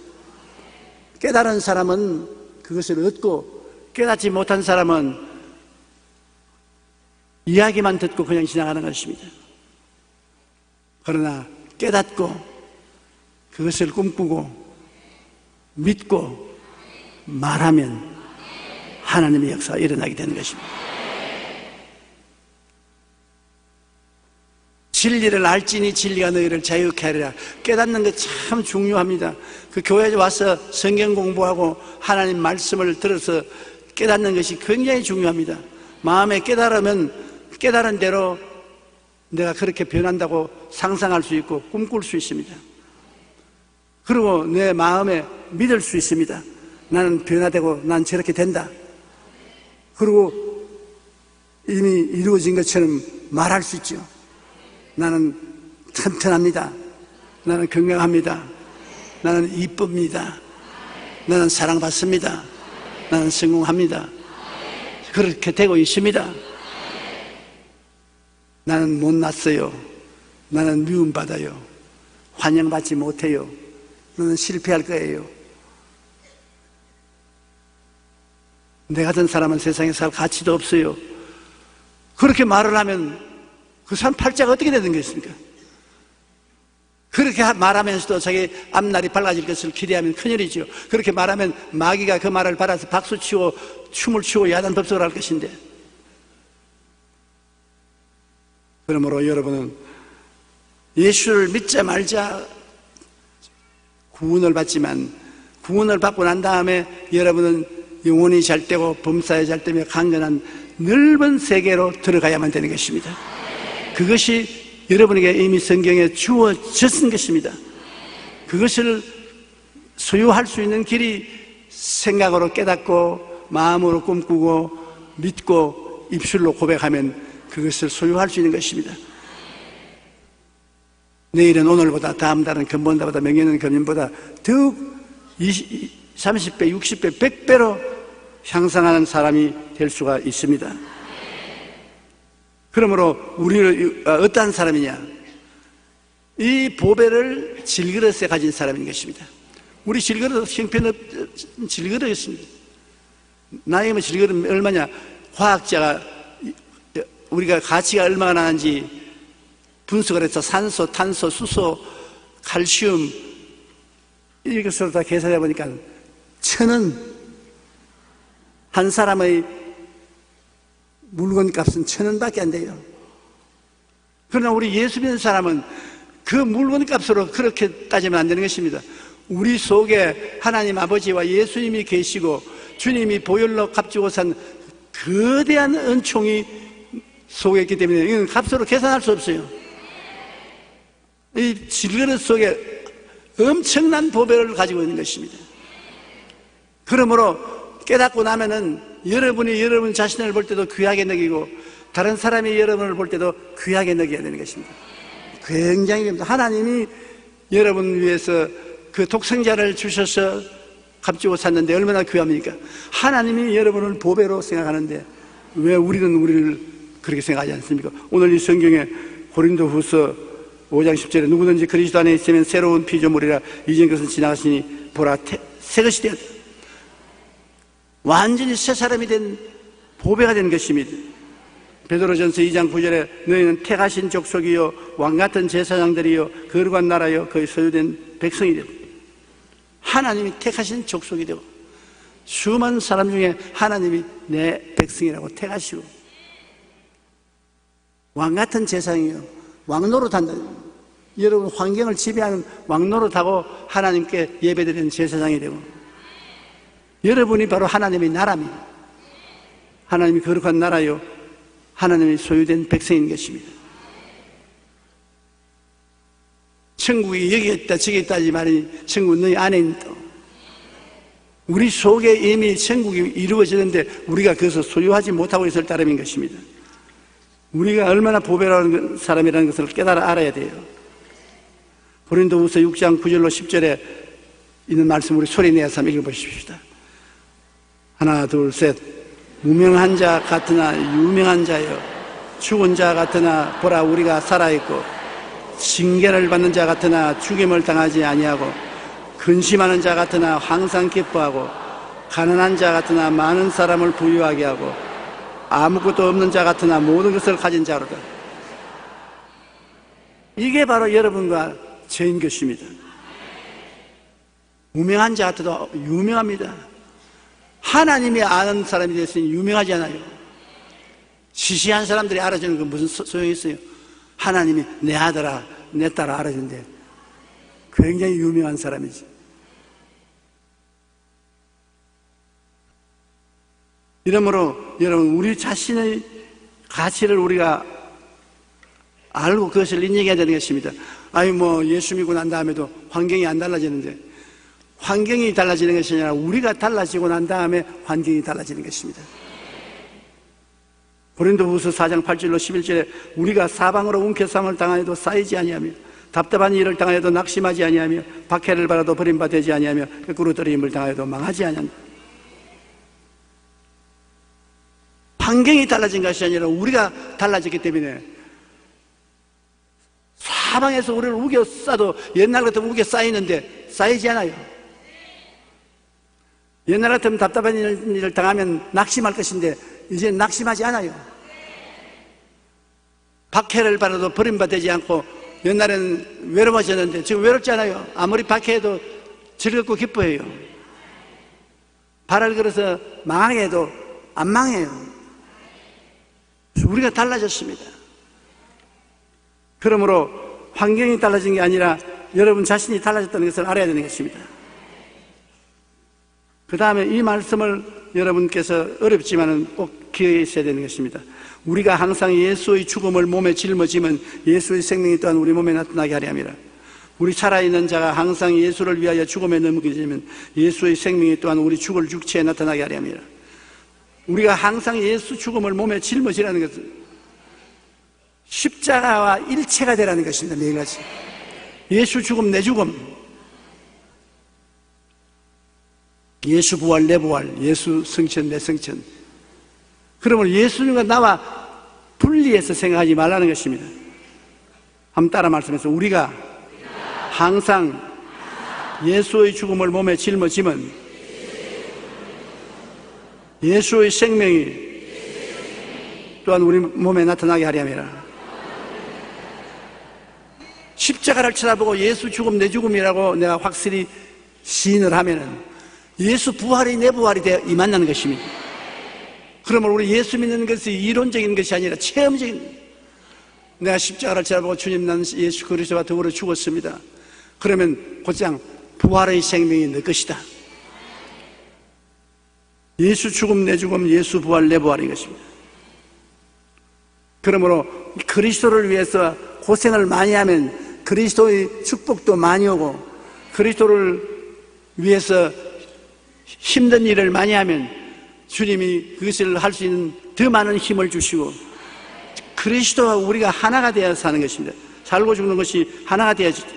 깨달은 사람은 그것을 얻고 깨닫지 못한 사람은 이야기만 듣고 그냥 지나가는 것입니다. 그러나 깨닫고 그것을 꿈꾸고 믿고 말하면 하나님의 역사가 일어나게 되는 것입니다. 진리를 알지니 진리가 너희를 자유케 하리라. 깨닫는 게 참 중요합니다. 그 교회에 와서 성경 공부하고 하나님 말씀을 들어서 깨닫는 것이 굉장히 중요합니다. 마음에 깨달으면 깨달은 대로 내가 그렇게 변한다고 상상할 수 있고 꿈꿀 수 있습니다. 그리고 내 마음에 믿을 수 있습니다. 나는 변화되고 난 저렇게 된다. 그리고 이미 이루어진 것처럼 말할 수 있죠. 나는 튼튼합니다. 나는 건강합니다. 나는 이쁩니다. 나는 사랑받습니다. 나는 성공합니다. 그렇게 되고 있습니다. 나는 못났어요. 나는 미움받아요. 환영받지 못해요. 나는 실패할 거예요. 내 같은 사람은 세상에 살 가치도 없어요. 그렇게 말을 하면 그 사람 팔자가 어떻게 되는 것입니까? 그렇게 말하면서도 자기 앞날이 밝아질 것을 기대하면 큰일이죠. 그렇게 말하면 마귀가 그 말을 받아서 박수치고 춤을 추고 야단 법석을 할 것인데, 그러므로 여러분은 예수를 믿자 말자 구원을 받지만 구원을 받고 난 다음에 여러분은 영혼이 잘 되고 범사에 잘 되며 강건한 넓은 세계로 들어가야만 되는 것입니다. 그것이 여러분에게 이미 성경에 주어졌은 것입니다. 그것을 소유할 수 있는 길이 생각으로 깨닫고 마음으로 꿈꾸고 믿고 입술로 고백하면 그것을 소유할 수 있는 것입니다. 내일은 오늘보다, 다음 달은 근본보다, 명예는 금년보다 더욱 30배, 60배, 100배로 향상하는 사람이 될 수가 있습니다. 그러므로 우리는 어떠한 사람이냐? 이 보배를 질그릇에 가진 사람인 것입니다. 우리 질그릇 형편없 질그릇이었습니다. 나이면 질그릇 얼마냐? 과학자가 우리가 가치가 얼마나 나는지 분석을 해서 산소, 탄소, 수소, 칼슘 이것을 다 계산해 보니까 1,000원, 한 사람의 물건 값은 1,000원밖에 안 돼요. 그러나 우리 예수 믿는 사람은 그 물건 값으로 그렇게 따지면 안 되는 것입니다. 우리 속에 하나님 아버지와 예수님이 계시고 주님이 보혈로 값주고 산 거대한 은총이 속에 있기 때문에 이건 값으로 계산할 수 없어요. 이 질그릇 속에 엄청난 보배를 가지고 있는 것입니다. 그러므로 깨닫고 나면은 여러분이 여러분 자신을 볼 때도 귀하게 느끼고 다른 사람이 여러분을 볼 때도 귀하게 느껴야 되는 것입니다. 굉장히 하나님이 여러분 위해서 그 독생자를 주셔서 값주고 샀는데 얼마나 귀합니까? 하나님이 여러분을 보배로 생각하는데 왜 우리는 우리를 그렇게 생각하지 않습니까? 오늘 이 성경에 고린도후서 5장 10절에 누구든지 그리스도 안에 있으면 새로운 피조물이라 이전 것은 지나갔으니 보라 새 것이 되었다. 완전히 새 사람이 된 보배가 된 것입니다. 베드로전서 2장 9절에 너희는 택하신 족속이요 왕같은 제사장들이요 거룩한 나라요 그의 소유된 백성이 되고, 하나님이 택하신 족속이 되고 수많은 사람 중에 하나님이 내 백성이라고 택하시고 왕같은 제사장이요 왕노릇한다. 여러분 환경을 지배하는 왕노릇하고 하나님께 예배드리는 제사장이 되고, 여러분이 바로 하나님의 나라입니다. 하나님이 거룩한 나라요 하나님의 소유된 백성인 것입니다. 천국이 여기 있다 저기 있다 하지 말이 천국은 너희 안에 있다. 우리 속에 이미 천국이 이루어지는데 우리가 그것을 소유하지 못하고 있을 따름인 것입니다. 우리가 얼마나 보배라는 사람이라는 것을 깨달아 알아야 돼요. 고린도후서 6장 9절로 10절에 있는 말씀 우리 소리 내서 한번 읽어보십시다. 하나 둘 셋. 무명한 자 같으나 유명한 자여, 죽은 자 같으나 보라 우리가 살아있고, 징계를 받는 자 같으나 죽임을 당하지 아니하고, 근심하는 자 같으나 항상 기뻐하고, 가난한 자 같으나 많은 사람을 부유하게 하고, 아무것도 없는 자 같으나 모든 것을 가진 자로다. 이게 바로 여러분과 저인 것입니다. 무명한 자 같아도 유명합니다. 하나님이 아는 사람이 됐으니 유명하지 않아요. 시시한 사람들이 알아주는 건 무슨 소용이 있어요? 하나님이 내 아들아, 내 딸아 알아준대. 굉장히 유명한 사람이지. 이러므로 여러분, 우리 자신의 가치를 우리가 알고 그것을 인정해야 되는 것입니다. 아니 예수 믿고 난 다음에도 환경이 안 달라지는데, 환경이 달라지는 것이 아니라 우리가 달라지고 난 다음에 환경이 달라지는 것입니다. 고린도후서 4장 8절로 11절에 우리가 사방으로 움켜쌈을 당하여도 쌓이지 아니하며, 답답한 일을 당하여도 낙심하지 아니하며, 박해를 받아도 버림받지 아니하며, 거꾸로 떨어짐을 당하여도 망하지 아니한다. 환경이 달라진 것이 아니라 우리가 달라졌기 때문에, 사방에서 우리를 우겨 싸도 옛날 같으면 우겨 쌓이는데 쌓이지 않아요. 옛날 같으면 답답한 일을 당하면 낙심할 것인데 이제 낙심하지 않아요. 박해를 받아도 버림받지 않고, 옛날에는 외로워졌는데 지금 외롭지 않아요. 아무리 박해해도 즐겁고 기뻐해요. 발을 걸어서 망하게 해도 안 망해요. 우리가 달라졌습니다. 그러므로 환경이 달라진 게 아니라 여러분 자신이 달라졌다는 것을 알아야 되는 것입니다. 그 다음에 이 말씀을 여러분께서 어렵지만은 꼭 기억해 있어야 되는 것입니다. 우리가 항상 예수의 죽음을 몸에 짊어지면 예수의 생명이 또한 우리 몸에 나타나게 하려 함이라. 우리 살아있는 자가 항상 예수를 위하여 죽음에 넘겨지면 예수의 생명이 또한 우리 죽을 육체에 나타나게 하려 함이라. 우리가 항상 예수 죽음을 몸에 짊어지라는 것은 십자가와 일체가 되라는 것입니다. 매일같이 예수 죽음 내 죽음, 예수 부활 내 부활, 예수 성천 내 성천. 그러면 예수님과 나와 분리해서 생각하지 말라는 것입니다. 한번 따라 말씀해서, 우리가 항상 예수의 죽음을 몸에 짊어지면 예수의 생명이 또한 우리 몸에 나타나게 하려 함이라. 십자가를 쳐다보고 예수 죽음 내 죽음이라고 내가 확실히 시인을 하면은 예수 부활이 내 부활이 되어 임한다는 것입니다. 그러면 우리 예수 믿는 것이 이론적인 것이 아니라 체험적인, 내가 십자가를 쳐다보고 주님 나는 예수 그리스도와 더불어 죽었습니다. 그러면 곧장 부활의 생명이 내 것이다. 예수 죽음 내 죽음, 예수 부활 내 부활인 것입니다. 그러므로 그리스도를 위해서 고생을 많이 하면 그리스도의 축복도 많이 오고, 그리스도를 위해서 힘든 일을 많이 하면 주님이 그것을 할 수 있는 더 많은 힘을 주시고, 그리스도와 우리가 하나가 되어 사는 것입니다. 살고 죽는 것이 하나가 되어지는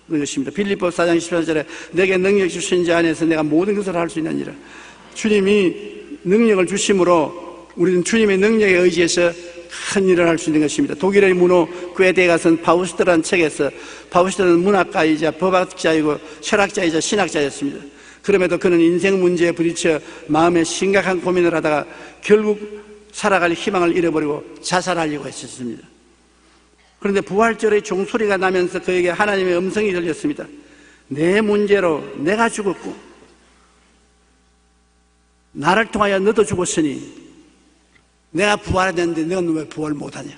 것입니다. 빌립보 4장 14절에 내게 능력 주신 자 안에서 내가 모든 것을 할 수 있느니라. 주님이 능력을 주심으로 우리는 주님의 능력에 의지해서 큰 일을 할 수 있는 것입니다. 독일의 문호 괴데에 가서는 파우스트라는 책에서, 파우스트는 문학가이자 법학자이고 철학자이자 신학자였습니다. 그럼에도 그는 인생 문제에 부딪혀 마음에 심각한 고민을 하다가 결국 살아갈 희망을 잃어버리고 자살하려고 했었습니다. 그런데 부활절의 종소리가 나면서 그에게 하나님의 음성이 들렸습니다. 내 문제로 내가 죽었고 나를 통하여 너도 죽었으니 내가 부활했는데 너는 왜 부활 못하냐?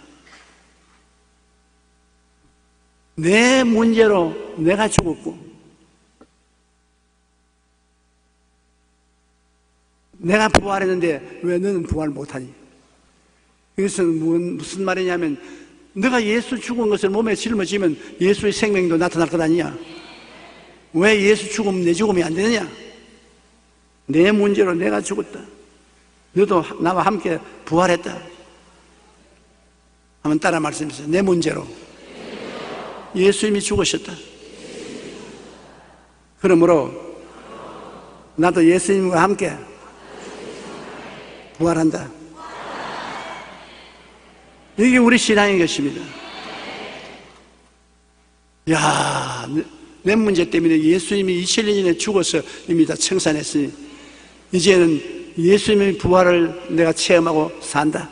내 문제로 내가 죽었고 내가 부활했는데 왜 너는 부활 못하니? 이것은 무슨 말이냐면, 너가 예수 죽은 것을 몸에 짊어지면 예수의 생명도 나타날 것 아니냐? 왜 예수 죽음 내 죽음이 안 되느냐? 내 문제로 내가 죽었다. 너도 나와 함께 부활했다. 한번 따라 말씀해주세요. 내 문제로 예수님이 죽으셨다. 그러므로 나도 예수님과 함께 부활한다. 이게 우리 신앙인 것입니다. 야, 내 문제 때문에 예수님이 2000년 전에 죽어서 이미 다 청산했으니 이제는 예수님의 부활을 내가 체험하고 산다.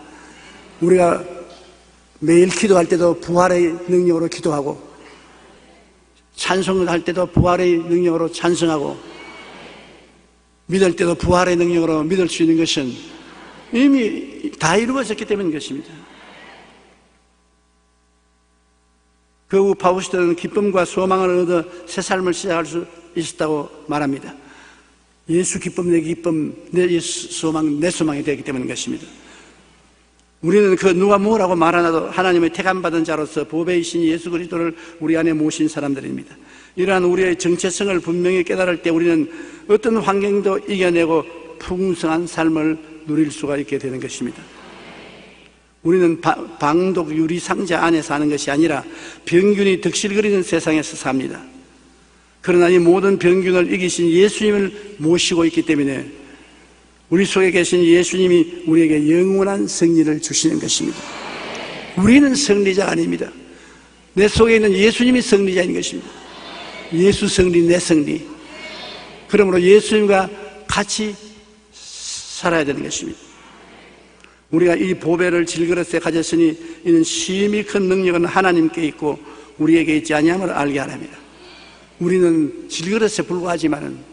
우리가 매일 기도할 때도 부활의 능력으로 기도하고, 찬송을 할 때도 부활의 능력으로 찬송하고, 믿을 때도 부활의 능력으로 믿을 수 있는 것은 이미 다 이루어졌기 때문인 것입니다. 그 후 파우스트는 기쁨과 소망을 얻어 새 삶을 시작할 수 있었다고 말합니다. 예수 기쁨, 내 기쁨, 내 예수 소망, 내 소망이 되기 때문인 것입니다. 우리는 그 누가 뭐라고 말하나도 하나님의 택함받은 자로서 보배이신 예수 그리스도를 우리 안에 모신 사람들입니다. 이러한 우리의 정체성을 분명히 깨달을 때 우리는 어떤 환경도 이겨내고 풍성한 삶을 누릴 수가 있게 되는 것입니다. 우리는 방독 유리 상자 안에 사는 것이 아니라 병균이 득실거리는 세상에서 삽니다. 그러나 이 모든 병균을 이기신 예수님을 모시고 있기 때문에 우리 속에 계신 예수님이 우리에게 영원한 승리를 주시는 것입니다. 우리는 승리자가 아닙니다. 내 속에 있는 예수님이 승리자인 것입니다. 예수 승리, 내 승리. 그러므로 예수님과 같이 살아야 되는 것입니다. 우리가 이 보배를 질그릇에 가졌으니 이는 심히 큰 능력은 하나님께 있고 우리에게 있지 아니함을 알게 하랍니다. 우리는 질그릇에 불과하지만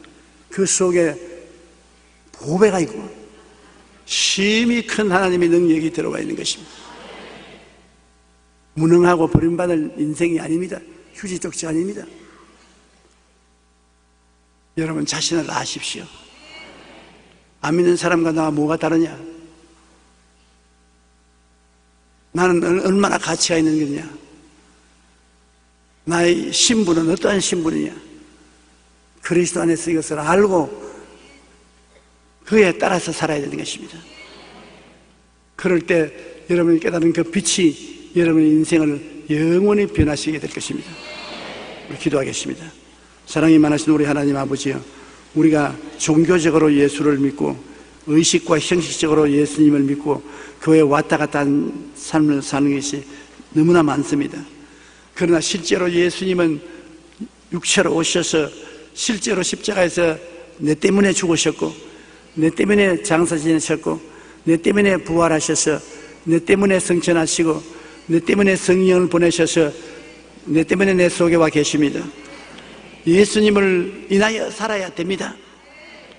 그 속에 보배가 있고 심히 큰 하나님의 능력이 들어가 있는 것입니다. 무능하고 버림받을 인생이 아닙니다. 휴지 쪽지 아닙니다. 여러분 자신을 아십시오. 안 믿는 사람과 나와 뭐가 다르냐? 나는 얼마나 가치가 있는 거냐? 나의 신분은 어떠한 신분이냐? 그리스도 안에서 이것을 알고 그에 따라서 살아야 되는 것입니다. 그럴 때 여러분이 깨달은 그 빛이 여러분의 인생을 영원히 변화시키게 될 것입니다. 우리 기도하겠습니다. 사랑이 많으신 우리 하나님 아버지요, 우리가 종교적으로 예수를 믿고 의식과 형식적으로 예수님을 믿고 교회에 왔다 갔다 한 삶을 사는 것이 너무나 많습니다. 그러나 실제로 예수님은 육체로 오셔서 실제로 십자가에서 내 때문에 죽으셨고 내 때문에 장사 지내셨고 내 때문에 부활하셔서 내 때문에 성천하시고 내 때문에 성령을 보내셔서 내 때문에 내 속에 와 계십니다. 예수님을 인하여 살아야 됩니다.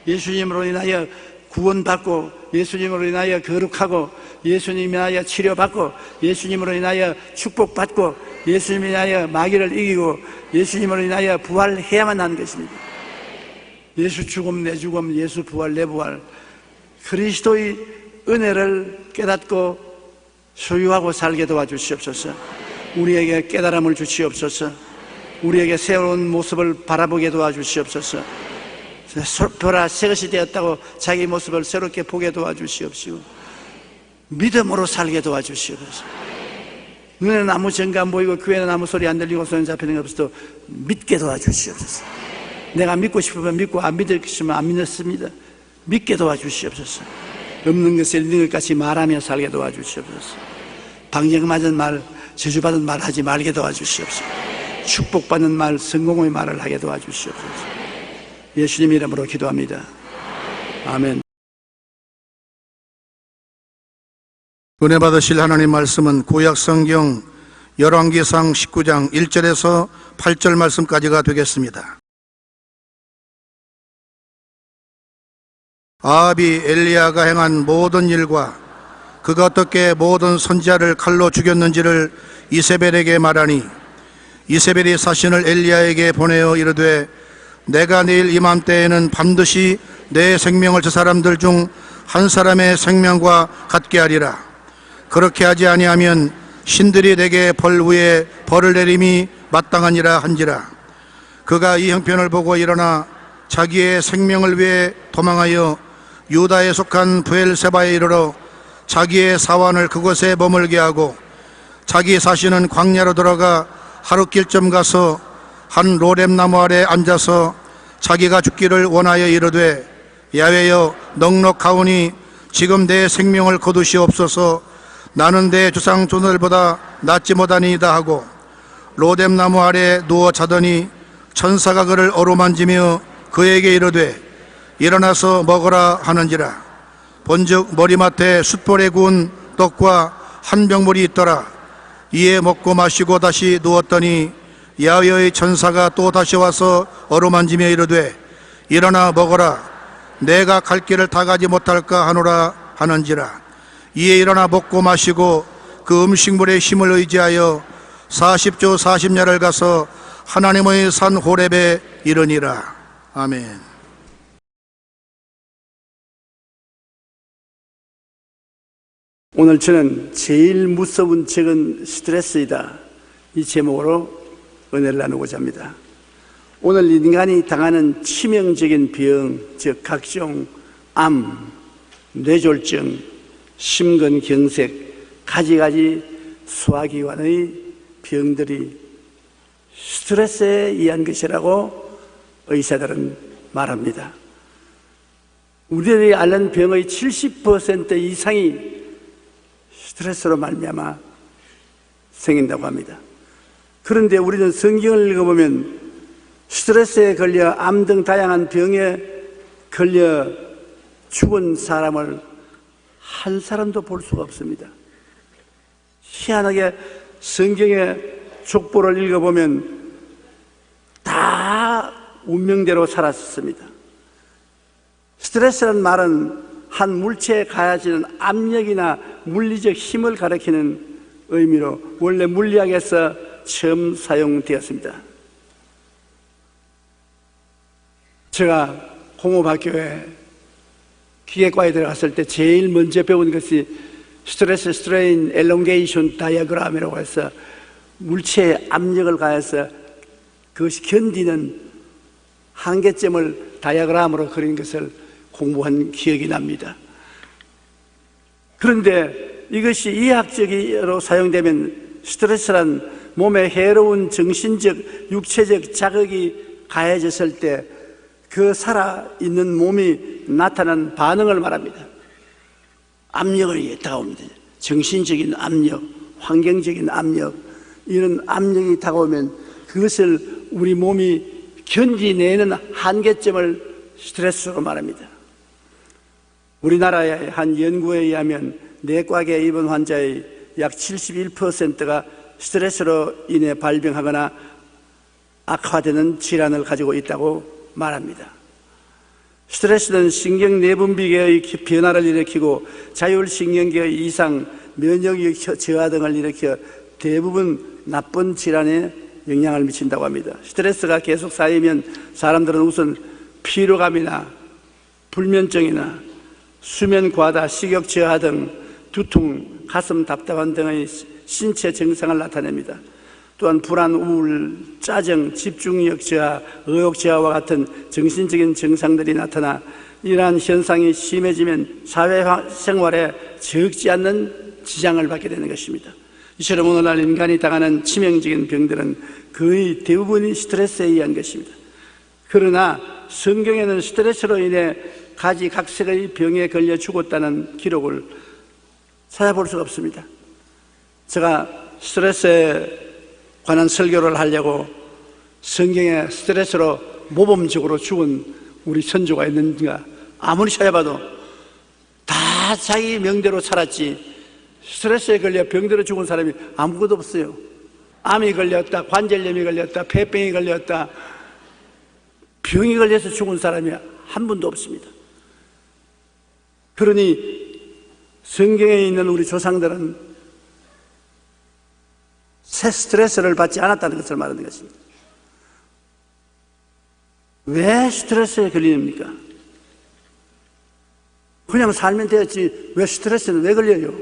예수님으로 인하여 구원받고 예수님으로 인하여 거룩하고 예수님으로 인하여 치료받고 예수님으로 인하여 축복받고 예수님으로 인하여 마귀를 이기고 예수님으로 인하여 부활해야만 하는 것입니다. 예수 죽음 내 죽음, 예수 부활 내 부활, 그리스도의 은혜를 깨닫고 소유하고 살게 도와주시옵소서. 우리에게 깨달음을 주시옵소서. 우리에게 새로운 모습을 바라보게 도와주시옵소서. 보라 새것이 되었다고 자기 모습을 새롭게 보게 도와주시옵시고 믿음으로 살게 도와주시옵소서. 눈에는 아무 증거 안 보이고 귀에는 아무 소리 안 들리고 손에 잡히는 게 없어도 믿게 도와주시옵소서. 내가 믿고 싶으면 믿고 안 믿을 것이면 안 믿습니다. 믿게 도와주시옵소서. 없는 것을 있는 것 같이 말하며 살게 도와주시옵소서. 방정맞은 말, 저주받은 말 하지 말게 도와주시옵소서. 축복받는 말, 성공의 말을 하게 도와주시옵소서. 예수님 이름으로 기도합니다. 아멘. 은혜 받으실 하나님 말씀은 구약 성경 열왕기상 19장 1절에서 8절 말씀까지가 되겠습니다. 아합이 엘리야가 행한 모든 일과 그가 어떻게 모든 선지자를 칼로 죽였는지를 이세벨에게 말하니 이세벨이 사신을 엘리야에게 보내어 이르되 내가 내일 이맘때에는 반드시 내 생명을 저 사람들 중 한 사람의 생명과 같게 하리라. 그렇게 하지 아니하면 신들이 내게 벌 위에 벌을 내림이 마땅하니라 한지라. 그가 이 형편을 보고 일어나 자기의 생명을 위해 도망하여 유다에 속한 브엘세바에 이르러 자기의 사환을 그곳에 머물게 하고 자기 사신은 광야로 들어가 하룻길쯤 가서 한 로뎀나무 아래 앉아서 자기가 죽기를 원하여 이르되 야훼여 넉넉하오니 지금 내 생명을 거두시옵소서. 나는 내 주상 조들보다 낫지 못하니이다 하고 로뎀나무 아래 누워 자더니 천사가 그를 어루만지며 그에게 이르되 일어나서 먹으라 하는지라. 본즉 머리맡에 숯불에 구운 떡과 한 병물이 있더라. 이에 먹고 마시고 다시 누웠더니 야훼의 천사가 또 다시 와서 어루만지며 이르되 일어나 먹어라. 내가 갈 길을 다 가지 못할까 하노라 하는지라. 이에 일어나 먹고 마시고 그 음식물의 힘을 의지하여 40주 40야를 가서 하나님의 산 호렙에 이르니라. 아멘. 오늘 저는 제일 무서운 책은 스트레스이다, 이 제목으로 은혜를 나누고자 합니다. 오늘 인간이 당하는 치명적인 병, 즉 각종 암, 뇌졸중, 심근경색, 가지가지 소화기관의 병들이 스트레스에 의한 것이라고 의사들은 말합니다. 우리들이 앓는 병의 70% 이상이 스트레스로 말미암아 생긴다고 합니다. 그런데 우리는 성경을 읽어보면 스트레스에 걸려 암 등 다양한 병에 걸려 죽은 사람을 한 사람도 볼 수가 없습니다. 희한하게 성경의 족보를 읽어보면 다 운명대로 살았습니다. 스트레스라는 말은 한 물체에 가해지는 압력이나 물리적 힘을 가리키는 의미로 원래 물리학에서 처음 사용되었습니다. 제가 공업학교에 기계과에 들어갔을 때 제일 먼저 배운 것이 스트레스 스트레인 엘롱게이션 다이어그램이라고 해서 물체에 압력을 가해서 그것이 견디는 한계점을 다이어그램으로 그린 것을 공부한 기억이 납니다. 그런데 이것이 의학적으로 사용되면 스트레스란 몸에 해로운 정신적, 육체적 자극이 가해졌을 때 그 살아있는 몸이 나타난 반응을 말합니다. 압력을 다가옵니다. 정신적인 압력, 환경적인 압력, 이런 압력이 다가오면 그것을 우리 몸이 견디내는 한계점을 스트레스로 말합니다. 우리나라의 한 연구에 의하면 내과계 입원 환자의 약 71%가 스트레스로 인해 발병하거나 악화되는 질환을 가지고 있다고 말합니다. 스트레스는 신경 내분비계의 변화를 일으키고 자율신경계의 이상, 면역력 저하 등을 일으켜 대부분 나쁜 질환에 영향을 미친다고 합니다. 스트레스가 계속 쌓이면 사람들은 우선 피로감이나 불면증이나 수면 과다, 식욕 저하 등 두통, 가슴 답답한 등의 신체 증상을 나타냅니다. 또한 불안, 우울, 짜증, 집중력 저하, 의욕 저하와 같은 정신적인 증상들이 나타나 이러한 현상이 심해지면 사회생활에 적지 않는 지장을 받게 되는 것입니다. 이처럼 오늘날 인간이 당하는 치명적인 병들은 거의 대부분이 스트레스에 의한 것입니다. 그러나 성경에는 스트레스로 인해 가지각색의 병에 걸려 죽었다는 기록을 찾아볼 수가 없습니다. 제가 스트레스에 관한 설교를 하려고 성경에 스트레스로 모범적으로 죽은 우리 선조가 있는가 아무리 찾아봐도 다 자기 명대로 살았지 스트레스에 걸려 병들어 죽은 사람이 아무것도 없어요. 암이 걸렸다, 관절염이 걸렸다, 폐병이 걸렸다, 병이 걸려서 죽은 사람이 한 분도 없습니다. 그러니 성경에 있는 우리 조상들은 새 스트레스를 받지 않았다는 것을 말하는 것입니다. 왜 스트레스에 걸립니까? 그냥 살면 되었지 왜 스트레스는 왜 걸려요?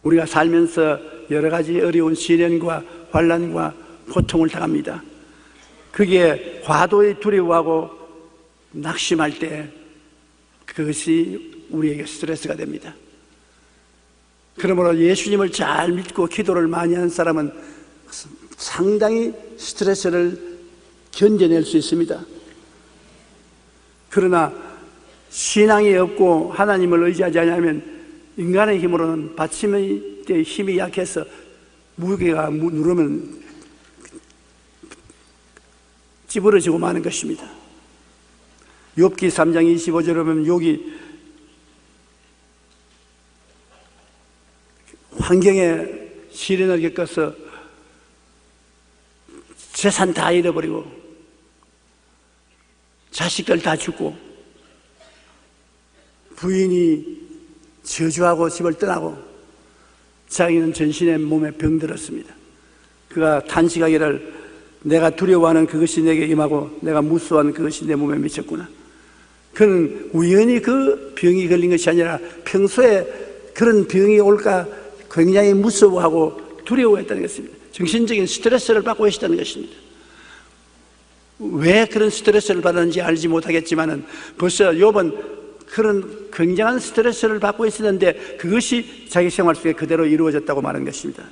우리가 살면서 여러 가지 어려운 시련과 환난과 고통을 당합니다. 그게 과도히 두려워하고 낙심할 때 그것이 우리에게 스트레스가 됩니다. 그러므로 예수님을 잘 믿고 기도를 많이 하는 사람은 상당히 스트레스를 견뎌낼 수 있습니다. 그러나 신앙이 없고 하나님을 의지하지 않으면 인간의 힘으로는 받침의 때 힘이 약해서 무게가 누르면 찌부러지고 마는 것입니다. 욥기 3장 25절에 보면 욥이 환경에 시련을 겪어서 재산 다 잃어버리고 자식들 다 죽고 부인이 저주하고 집을 떠나고 자기는 전신에 몸에 병들었습니다. 그가 탄식하기를 내가 두려워하는 그것이 내게 임하고 내가 무서워하는 그것이 내 몸에 미쳤구나. 그는 우연히 그 병이 걸린 것이 아니라 평소에 그런 병이 올까 굉장히 무서워하고 두려워했다는 것입니다. 정신적인 스트레스를 받고 계시다는 것입니다. 왜 그런 스트레스를 받았는지 알지 못하겠지만은 벌써 욥은 그런 굉장한 스트레스를 받고 있었는데 그것이 자기 생활 속에 그대로 이루어졌다고 말하는 것입니다.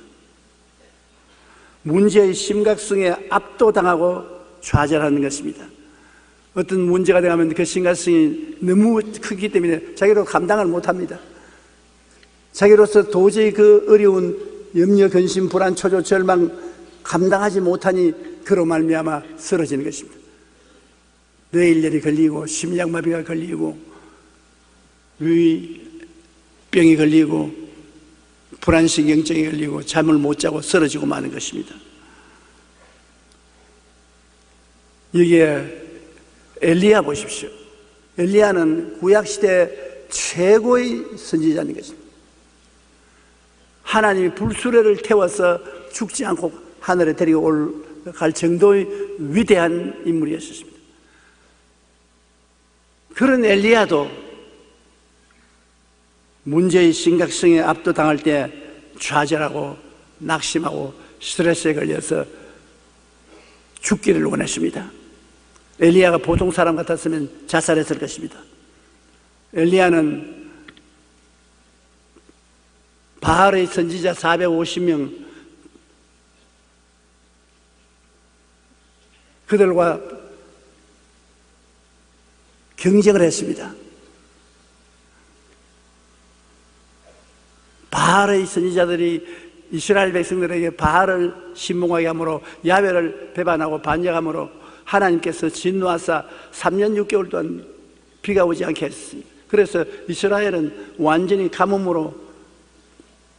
문제의 심각성에 압도당하고 좌절하는 것입니다. 어떤 문제가 되면 그 심각성이 너무 크기 때문에 자기로 감당을 못합니다. 자기로서 도저히 그 어려운 염려, 근심, 불안, 초조, 절망 감당하지 못하니 그로 말미암아 쓰러지는 것입니다. 뇌일열이 걸리고 심장마비가 걸리고 위병이 걸리고 불안신경증이 걸리고 잠을 못 자고 쓰러지고 마는 것입니다. 여기에 엘리야 보십시오. 엘리야는 구약시대 최고의 선지자인 것입니다. 하나님이 불수레를 태워서 죽지 않고 하늘에 데리고 갈 정도의 위대한 인물이었습니다. 그런 엘리야도 문제의 심각성에 압도당할 때 좌절하고 낙심하고 스트레스에 걸려서 죽기를 원했습니다. 엘리야가 보통 사람 같았으면 자살했을 것입니다. 엘리야는 바알의 선지자 450명 그들과 경쟁을 했습니다. 바알의 선지자들이 이스라엘 백성들에게 바알을 신봉하게 함으로 야훼를 배반하고 반역함으로 하나님께서 진노하사 3년 6개월 동안 비가 오지 않게 했습니다. 그래서 이스라엘은 완전히 가뭄으로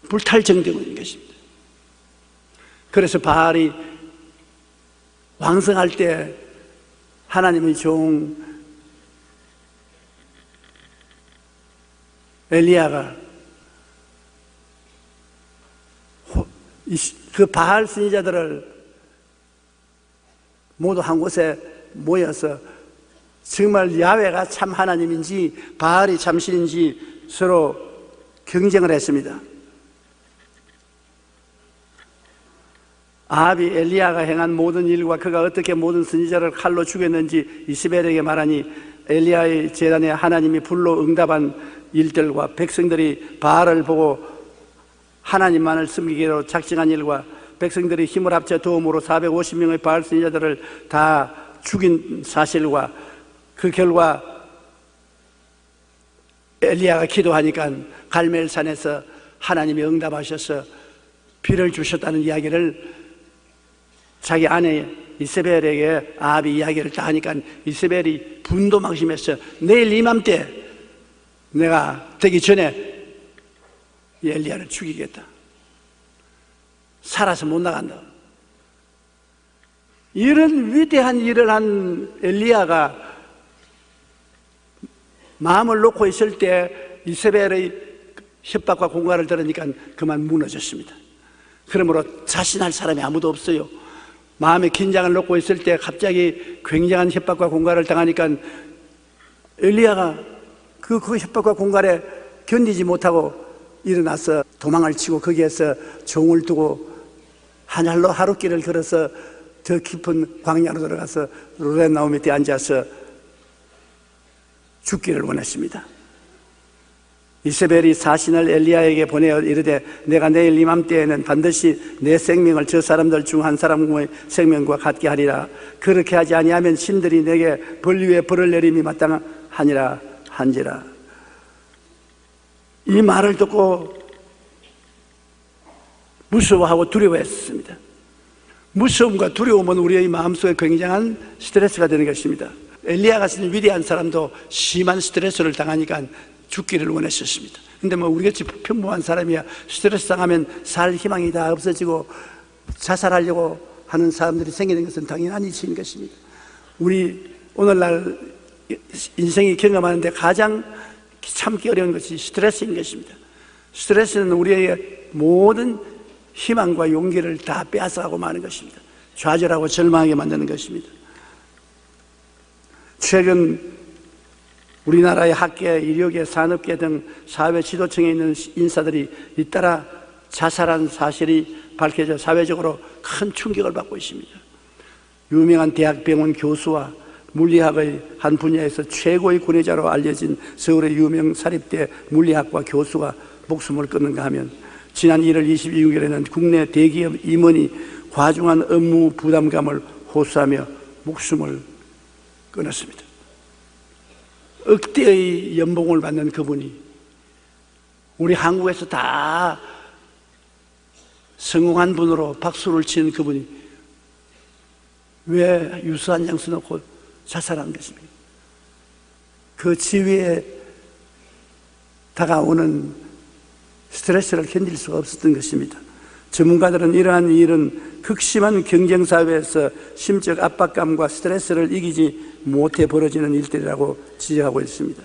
불탈 정도인 것입니다. 그래서 바알이 왕성할 때 하나님의 종 엘리야가 그 바알 선지자들을 모두 한 곳에 모여서 정말 야훼가 참 하나님인지 바알이 참신인지 서로 경쟁을 했습니다. 아합이 엘리야가 행한 모든 일과 그가 어떻게 모든 선지자를 칼로 죽였는지 이세벨에게 말하니 엘리야의 제단에 하나님이 불로 응답한 일들과 백성들이 바알을 보고 하나님만을 섬기기로 작정한 일과 백성들이 힘을 합쳐 도움으로 450명의 바알 선지자들을 다 죽인 사실과 그 결과 엘리야가 기도하니까 갈멜산에서 하나님이 응답하셔서 비를 주셨다는 이야기를 자기 아내 이세벨에게 아합이 이야기를 다 하니까 이세벨이 분도 막심해서 내일 이맘때 내가 되기 전에 이 엘리야를 죽이겠다. 살아서 못 나간다. 이런 위대한 일을 한 엘리야가 마음을 놓고 있을 때 이세벨의 협박과 공갈을 들으니까 그만 무너졌습니다. 그러므로 자신할 사람이 아무도 없어요. 마음의 긴장을 놓고 있을 때 갑자기 굉장한 협박과 공갈을 당하니까 엘리야가 그 협박과 공갈에 견디지 못하고 일어나서 도망을 치고 거기에서 종을 두고 하늘로 하룻길을 걸어서 더 깊은 광야로 들어가서 로덴 나무 밑에 앉아서 죽기를 원했습니다. 이세벨이 사신을 엘리야에게 보내어 이르되 내가 내일 이맘때에는 반드시 내 생명을 저 사람들 중 한 사람의 생명과 같게 하리라. 그렇게 하지 아니하면 신들이 내게 벌 위에 벌을 내림이 마땅하니라 한지라. 이 말을 듣고 무서워하고 두려워했습니다. 무서움과 두려움은 우리의 마음속에 굉장한 스트레스가 되는 것입니다. 엘리야 같은 위대한 사람도 심한 스트레스를 당하니까 죽기를 원했었습니다. 근데 뭐 우리같이 평범한 사람이야 스트레스 당하면 살 희망이 다 없어지고 자살하려고 하는 사람들이 생기는 것은 당연한 이치인 것입니다. 우리 오늘날 인생이 경험하는데 가장 참기 어려운 것이 스트레스인 것입니다. 스트레스는 우리의 모든 희망과 용기를 다 빼앗아가고 마는 것입니다. 좌절하고 절망하게 만드는 것입니다. 최근 우리나라의 학계, 의료계, 산업계 등 사회 지도층에 있는 인사들이 잇따라 자살한 사실이 밝혀져 사회적으로 큰 충격을 받고 있습니다. 유명한 대학병원 교수와 물리학의 한 분야에서 최고의 권위자로 알려진 서울의 유명 사립대 물리학과 교수가 목숨을 끊는가 하면 지난 1월 22일에는 국내 대기업 임원이 과중한 업무 부담감을 호소하며 목숨을 끊었습니다. 억대의 연봉을 받는 그분이 우리 한국에서 다 성공한 분으로 박수를 치는 그분이 왜 유서한 장 써놓고 자살한 것입니까? 그 지위에 다가오는 스트레스를 견딜 수가 없었던 것입니다. 전문가들은 이러한 일은 극심한 경쟁사회에서 심적 압박감과 스트레스를 이기지 못해 벌어지는 일들이라고 지적하고 있습니다.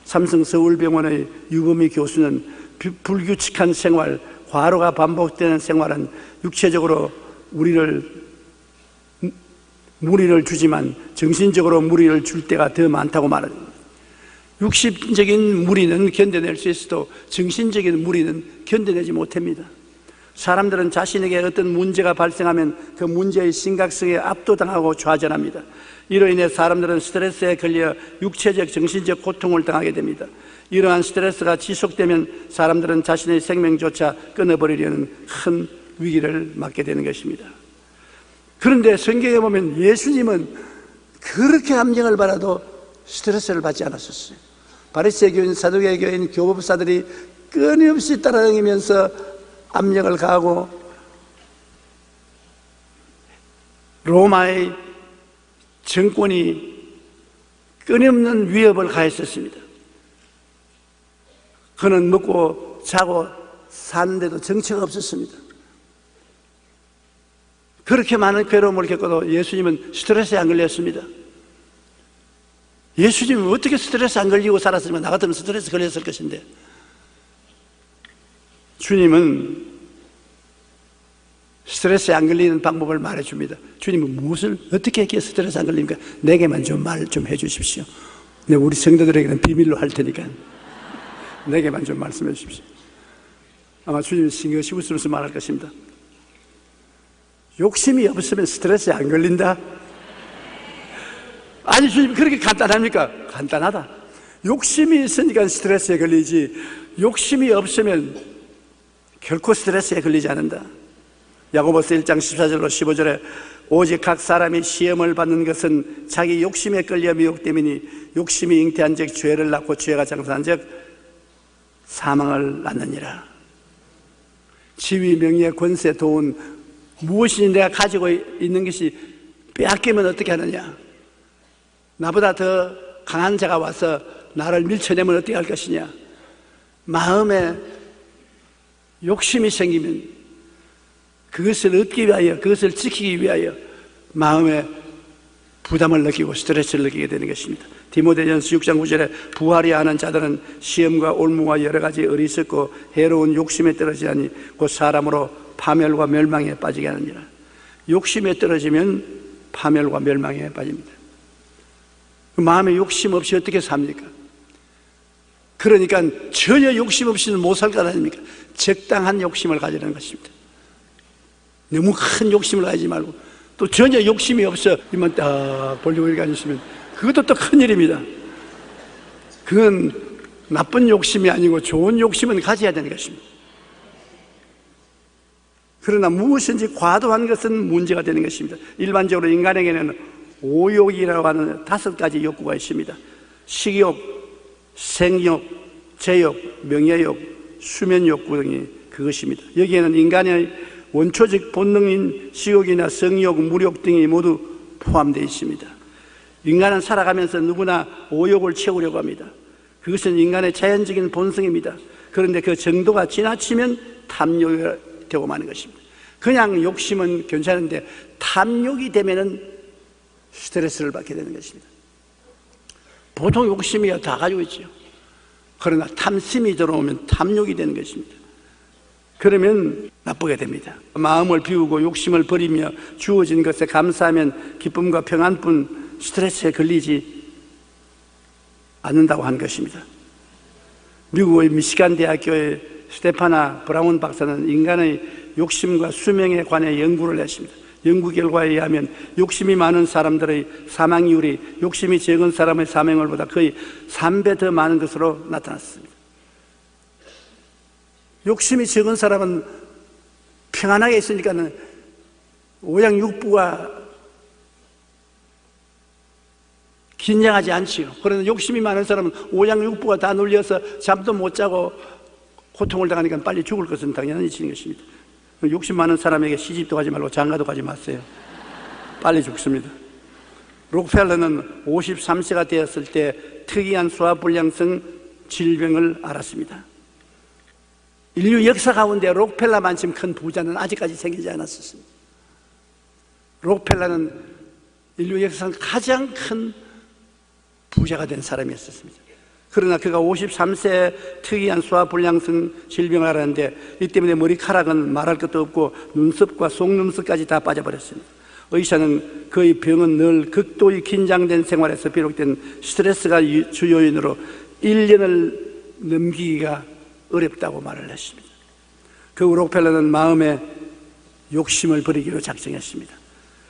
삼성 서울병원의 유범희 교수는 불규칙한 생활, 과로가 반복되는 생활은 육체적으로 무리를 주지만 정신적으로 무리를 줄 때가 더 많다고 말합니다. 육신적인 무리는 견뎌낼 수 있어도 정신적인 무리는 견뎌내지 못합니다. 사람들은 자신에게 어떤 문제가 발생하면 그 문제의 심각성에 압도당하고 좌절합니다. 이로 인해 사람들은 스트레스에 걸려 육체적, 정신적 고통을 당하게 됩니다. 이러한 스트레스가 지속되면 사람들은 자신의 생명조차 끊어버리려는 큰 위기를 맞게 되는 것입니다. 그런데 성경에 보면 예수님은 그렇게 함정을 받아도 스트레스를 받지 않았었어요. 바리새교인, 사두개교인, 교법사들이 끊임없이 따라다니면서 압력을 가하고 로마의 정권이 끊임없는 위협을 가했었습니다. 그는 먹고 자고 사는데도 정처가 없었습니다. 그렇게 많은 괴로움을 겪어도 예수님은 스트레스에 안 걸렸습니다. 예수님은 어떻게 스트레스 안 걸리고 살았으면 나 같으면 스트레스 걸렸을 것인데, 주님은 스트레스에 안 걸리는 방법을 말해줍니다. 주님은 무엇을 어떻게 했기에 스트레스 안 걸립니까? 내게만 좀 말 좀 해주십시오. 네, 우리 성도들에게는 비밀로 할 테니까 내게만 좀 말씀해 주십시오. 아마 주님이 싱긋이 웃으면서 말할 것입니다. 욕심이 없으면 스트레스에 안 걸린다? 아니, 주님 그렇게 간단합니까? 간단하다. 욕심이 있으니까 스트레스에 걸리지, 욕심이 없으면 결코 스트레스에 걸리지 않는다. 야고보서 1장 14절로 15절에 오직 각 사람이 시험을 받는 것은 자기 욕심에 끌려 미혹됨이니 욕심이 잉태한 즉 죄를 낳고 죄가 장사한 즉 사망을 낳느니라. 지위, 명예, 권세, 돈, 무엇이 내가 가지고 있는 것이 빼앗기면 어떻게 하느냐? 나보다 더 강한 자가 와서 나를 밀쳐내면 어떻게 할 것이냐? 마음에 욕심이 생기면 그것을 얻기 위하여, 그것을 지키기 위하여 마음에 부담을 느끼고 스트레스를 느끼게 되는 것입니다. 디모데전서 6장 9절에 부활이 하는 자들은 시험과 올무와 여러 가지 어리석고 해로운 욕심에 떨어지자니 곧 사람으로 파멸과 멸망에 빠지게 하느니라. 욕심에 떨어지면 파멸과 멸망에 빠집니다. 그 마음에 욕심 없이 어떻게 삽니까? 그러니까 전혀 욕심 없이는 못 살 것 아닙니까? 적당한 욕심을 가지는 것입니다. 너무 큰 욕심을 가지지 말고, 또 전혀 욕심이 없어 이만 딱 벌리고 이렇게 앉으시면 그것도 또 큰일입니다. 그건 나쁜 욕심이 아니고 좋은 욕심은 가져야 되는 것입니다. 그러나 무엇인지 과도한 것은 문제가 되는 것입니다. 일반적으로 인간에게는 오욕이라고 하는 5가지 욕구가 있습니다. 식욕, 생욕, 제욕, 명예욕, 수면욕구 등이 그것입니다. 여기에는 인간의 원초적 본능인 식욕이나 성욕, 물욕 등이 모두 포함되어 있습니다. 인간은 살아가면서 누구나 오욕을 채우려고 합니다. 그것은 인간의 자연적인 본성입니다. 그런데 그 정도가 지나치면 탐욕이 되고 마는 것입니다. 그냥 욕심은 괜찮은데 탐욕이 되면은 스트레스를 받게 되는 것입니다. 보통 욕심이야 다 가지고 있죠. 그러나 탐심이 들어오면 탐욕이 되는 것입니다. 그러면 나쁘게 됩니다. 마음을 비우고 욕심을 버리며 주어진 것에 감사하면 기쁨과 평안뿐 스트레스에 걸리지 않는다고 한 것입니다. 미국의 미시간 대학교의 스테파나 브라운 박사는 인간의 욕심과 수명에 관해 연구를 했습니다. 연구 결과에 의하면 욕심이 많은 사람들의 사망률이 욕심이 적은 사람의 사망률보다 거의 3배 더 많은 것으로 나타났습니다. 욕심이 적은 사람은 평안하게 있으니까는 오양육부가 긴장하지 않지요. 그런데 욕심이 많은 사람은 오양육부가 다 눌려서 잠도 못 자고 고통을 당하니까 빨리 죽을 것은 당연히 있는 것입니다. 욕심 많은 사람에게 시집도 가지 말고 장가도 가지 마세요. 빨리 죽습니다. 록펠러는 53세가 되었을 때 특이한 소화불량성 질병을 알았습니다. 인류 역사 가운데 록펠러만큼 큰 부자는 아직까지 생기지 않았습니다. 록펠러는 인류 역사상 가장 큰 부자가 된 사람이었습니다. 그러나 그가 53세에 특이한 소화불량성 질병을 앓았는데 이 때문에 머리카락은 말할 것도 없고 눈썹과 속눈썹까지 다 빠져버렸습니다. 의사는 그의 병은 늘 극도의 긴장된 생활에서 비롯된 스트레스가 주 요인으로 1년을 넘기기가 어렵다고 말을 했습니다. 그 후 록펠러는 마음의 욕심을 버리기로 작정했습니다.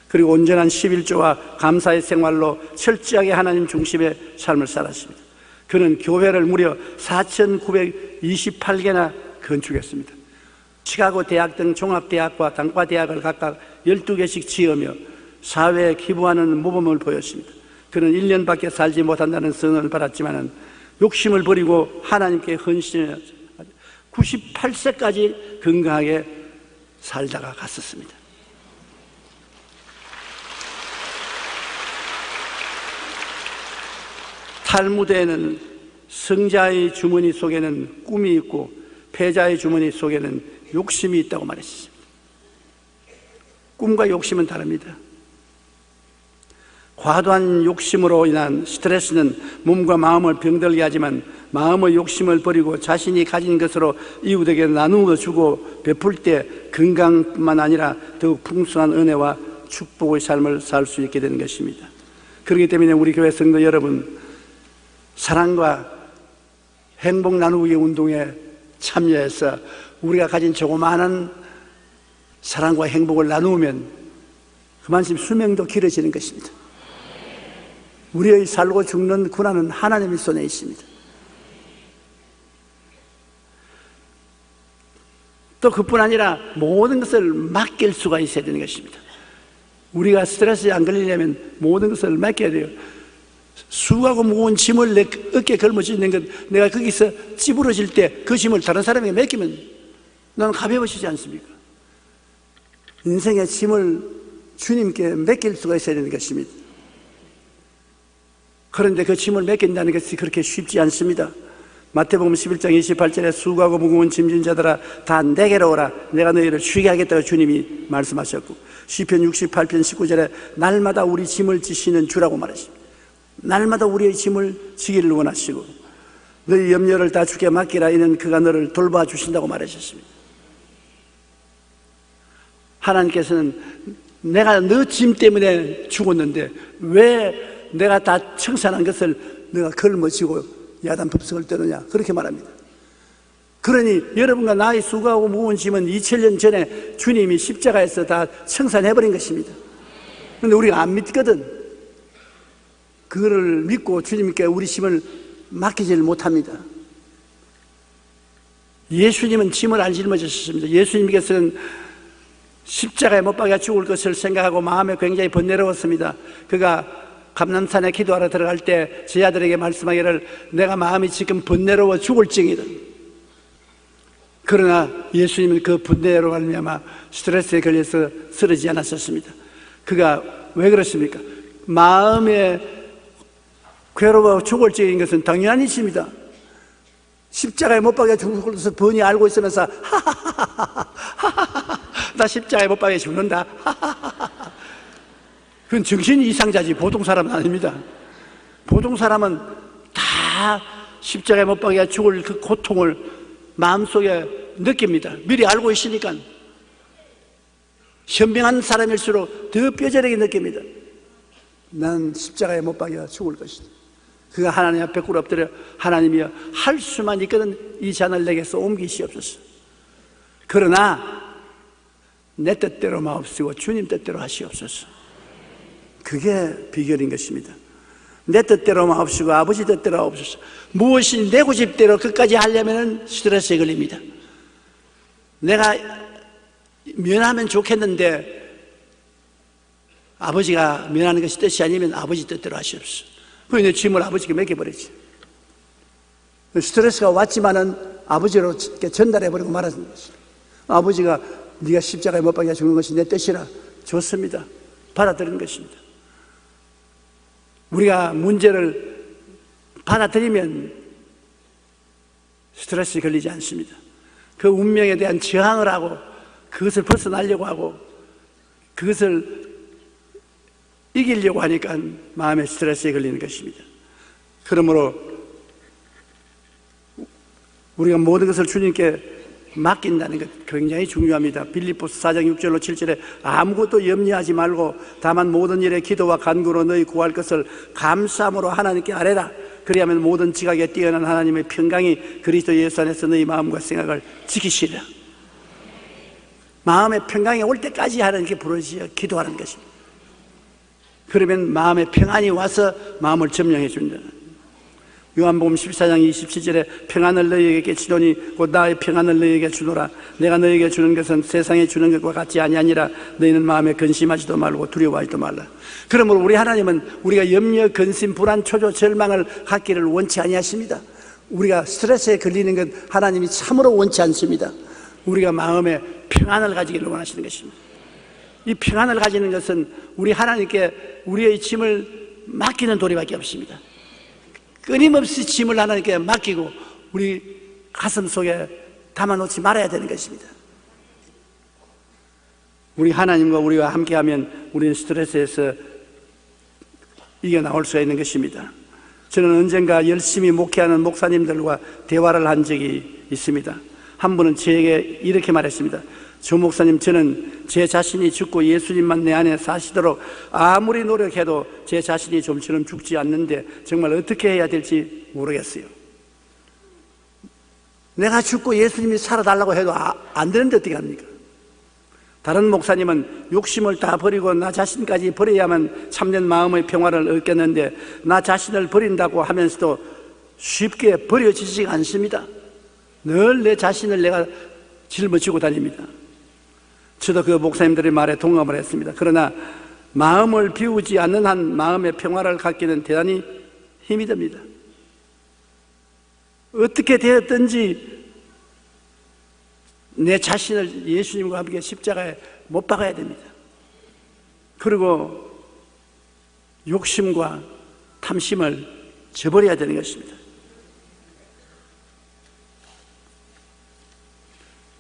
그리고 온전한 11조와 감사의 생활로 철저하게 하나님 중심의 삶을 살았습니다. 그는 교회를 무려 4,928개나 건축했습니다. 시카고 대학 등 종합대학과 단과대학을 각각 12개씩 지으며 사회에 기부하는 모범을 보였습니다. 그는 1년밖에 살지 못한다는 선언을 받았지만 욕심을 버리고 하나님께 헌신해 98세까지 건강하게 살다가 갔었습니다. 탈무드에는 성자의 주머니 속에는 꿈이 있고 패자의 주머니 속에는 욕심이 있다고 말했습니다. 꿈과 욕심은 다릅니다. 과도한 욕심으로 인한 스트레스는 몸과 마음을 병들게 하지만 마음의 욕심을 버리고 자신이 가진 것으로 이웃에게 나누어 주고 베풀 때 건강뿐만 아니라 더욱 풍성한 은혜와 축복의 삶을 살 수 있게 되는 것입니다. 그렇기 때문에 우리 교회 성도 여러분, 사랑과 행복 나누기 운동에 참여해서 우리가 가진 조그마한 사랑과 행복을 나누면 그만큼 수명도 길어지는 것입니다. 우리의 살고 죽는 고난은 하나님의 손에 있습니다. 또 그뿐 아니라 모든 것을 맡길 수가 있어야 되는 것입니다. 우리가 스트레스에 안 걸리려면 모든 것을 맡겨야 돼요. 수고하고 무거운 짐을 내 어깨에 걸머지는 것, 내가 거기서 찌부러질 때 그 짐을 다른 사람에게 맡기면 나는 가벼워지지 않습니까? 인생의 짐을 주님께 맡길 수가 있어야 되는 것입니다. 그런데 그 짐을 맡긴다는 것이 그렇게 쉽지 않습니다. 마태복음 11장 28절에 수고하고 무거운 짐진 자들아 다 내게로 오라, 내가 너희를 쉬게 하겠다고 주님이 말씀하셨고, 시편 68편 19절에 날마다 우리 짐을 지시는 주라고 말했습니다. 날마다 우리의 짐을 지기를 원하시고 너희 염려를 다 주께 맡기라, 이는 그가 너를 돌봐주신다고 말하셨습니다. 하나님께서는 내가 너 짐 때문에 죽었는데 왜 내가 다 청산한 것을 내가 걸머지고 야단법석을 떠느냐, 그렇게 말합니다. 그러니 여러분과 나의 수고하고 무거운 짐은 2000년 전에 주님이 십자가에서 다 청산해버린 것입니다. 그런데 우리가 안 믿거든. 그거를 믿고 주님께 우리 짐을 맡기지를 못합니다. 예수님은 짐을 안 짊어지셨습니다. 예수님께서는 십자가에 못 박아 죽을 것을 생각하고 마음에 굉장히 번뇌로웠습니다. 그가 감람산에 기도하러 들어갈 때 제 아들에게 말씀하기를 내가 마음이 지금 분내로워 죽을 징이다. 그러나 예수님은 그 분내로 말미암아 스트레스에 걸려서 쓰러지지 않았었습니다. 그가 왜 그렇습니까? 마음에 괴로워 죽을 징인 것은 당연한 일입니다. 십자가에 못 박혀 죽는 것을 번이 알고 있으면서 나 십자가에 못 박혀 죽는다. 그건 정신 이상자지 보통 사람은 아닙니다. 보통 사람은 다 십자가에 못 박혀 죽을 그 고통을 마음속에 느낍니다. 미리 알고 있으니까. 현명한 사람일수록 더 뼈저리게 느낍니다. 난 십자가에 못 박혀 죽을 것이다. 그가 하나님 앞에 꿇어 엎드려 하나님이여 할 수만 있거든 이 잔을 내게서 옮기시옵소서. 그러나 내 뜻대로 마옵시고 주님 뜻대로 하시옵소서. 그게 비결인 것입니다. 내 뜻대로 마옵시고 아버지 뜻대로 하옵소서. 무엇이 내 고집대로 끝까지 하려면 스트레스에 걸립니다. 내가 면하면 좋겠는데 아버지가 면하는 것이 뜻이 아니면 아버지 뜻대로 하시옵소서. 그래서 내 짐을 아버지께 맡겨버리지. 스트레스가 왔지만은 아버지로 전달해버리고 말하는 것이죠. 아버지가 네가 십자가에 못 박혀 죽는 것이 내 뜻이라 좋습니다. 받아들이는 것입니다. 우리가 문제를 받아들이면 스트레스에 걸리지 않습니다. 그 운명에 대한 저항을 하고 그것을 벗어나려고 하고 그것을 이기려고 하니까 마음의 스트레스에 걸리는 것입니다. 그러므로 우리가 모든 것을 주님께 맡긴다는 것 굉장히 중요합니다. 빌립보서 4장 6절로 7절에 아무것도 염려하지 말고 다만 모든 일에 기도와 간구로 너희 구할 것을 감사함으로 하나님께 아뢰라. 그리하면 모든 지각에 뛰어난 하나님의 평강이 그리스도 예수 안에서 너희 마음과 생각을 지키시리라. 마음의 평강이 올 때까지 하나님께 부르짖어 기도하는 것입니다. 그러면 마음의 평안이 와서 마음을 점령해 준다. 요한복음 14장 27절에 평안을 너희에게 끼치노니 곧 나의 평안을 너희에게 주노라. 내가 너희에게 주는 것은 세상에 주는 것과 같이 아니하니라. 너희는 마음에 근심하지도 말고 두려워하지도 말라. 그러므로 우리 하나님은 우리가 염려, 근심, 불안, 초조, 절망을 갖기를 원치 아니하십니다. 우리가 스트레스에 걸리는 것 하나님이 참으로 원치 않습니다. 우리가 마음에 평안을 가지기를 원하시는 것입니다. 이 평안을 가지는 것은 우리 하나님께 우리의 짐을 맡기는 도리밖에 없습니다. 끊임없이 짐을 하나님께 맡기고 우리 가슴 속에 담아놓지 말아야 되는 것입니다. 우리 하나님과 우리와 함께하면 우리는 스트레스에서 이겨나올 수가 있는 것입니다. 저는 언젠가 열심히 목회하는 목사님들과 대화를 한 적이 있습니다. 한 분은 저에게 이렇게 말했습니다. 조 목사님, 저는 제 자신이 죽고 예수님만 내 안에 사시도록 아무리 노력해도 제 자신이 좀처럼 죽지 않는데 정말 어떻게 해야 될지 모르겠어요. 내가 죽고 예수님이 살아달라고 해도 안 되는데 어떻게 합니까? 다른 목사님은 욕심을 다 버리고 나 자신까지 버려야만 참된 마음의 평화를 얻겠는데 나 자신을 버린다고 하면서도 쉽게 버려지지가 않습니다. 늘 내 자신을 내가 짊어지고 다닙니다. 저도 그 목사님들의 말에 동감을 했습니다. 그러나 마음을 비우지 않는 한 마음의 평화를 갖기는 대단히 힘이 듭니다. 어떻게 되었든지 내 자신을 예수님과 함께 십자가에 못 박아야 됩니다. 그리고 욕심과 탐심을 저버려야 되는 것입니다.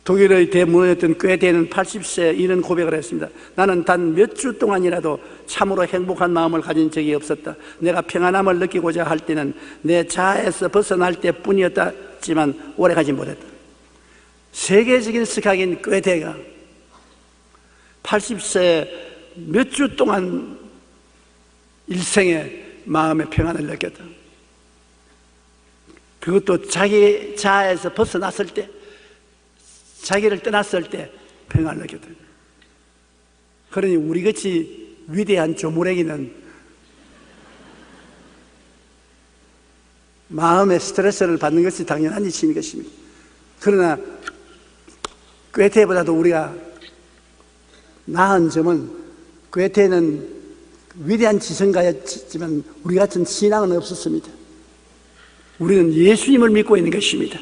독일의 대문호였던 꾀테는 80세 이런 고백을 했습니다. 나는 단 몇 주 동안이라도 참으로 행복한 마음을 가진 적이 없었다. 내가 평안함을 느끼고자 할 때는 내 자아에서 벗어날 때뿐이었지만 오래가지 못했다. 세계적인 스카긴 꾀테가 80세 몇 주 동안 일생에 마음의 평안을 느꼈다. 그것도 자기 자아에서 벗어났을 때, 자기를 떠났을 때 평안을 느꼈다. 그러니 우리같이 위대한 조무래기는 마음의 스트레스를 받는 것이 당연한 일인 것입니다. 그러나 꾀테보다도 우리가 나은 점은 꾀테는 위대한 지성가였지만 우리 같은 신앙은 없었습니다. 우리는 예수님을 믿고 있는 것입니다.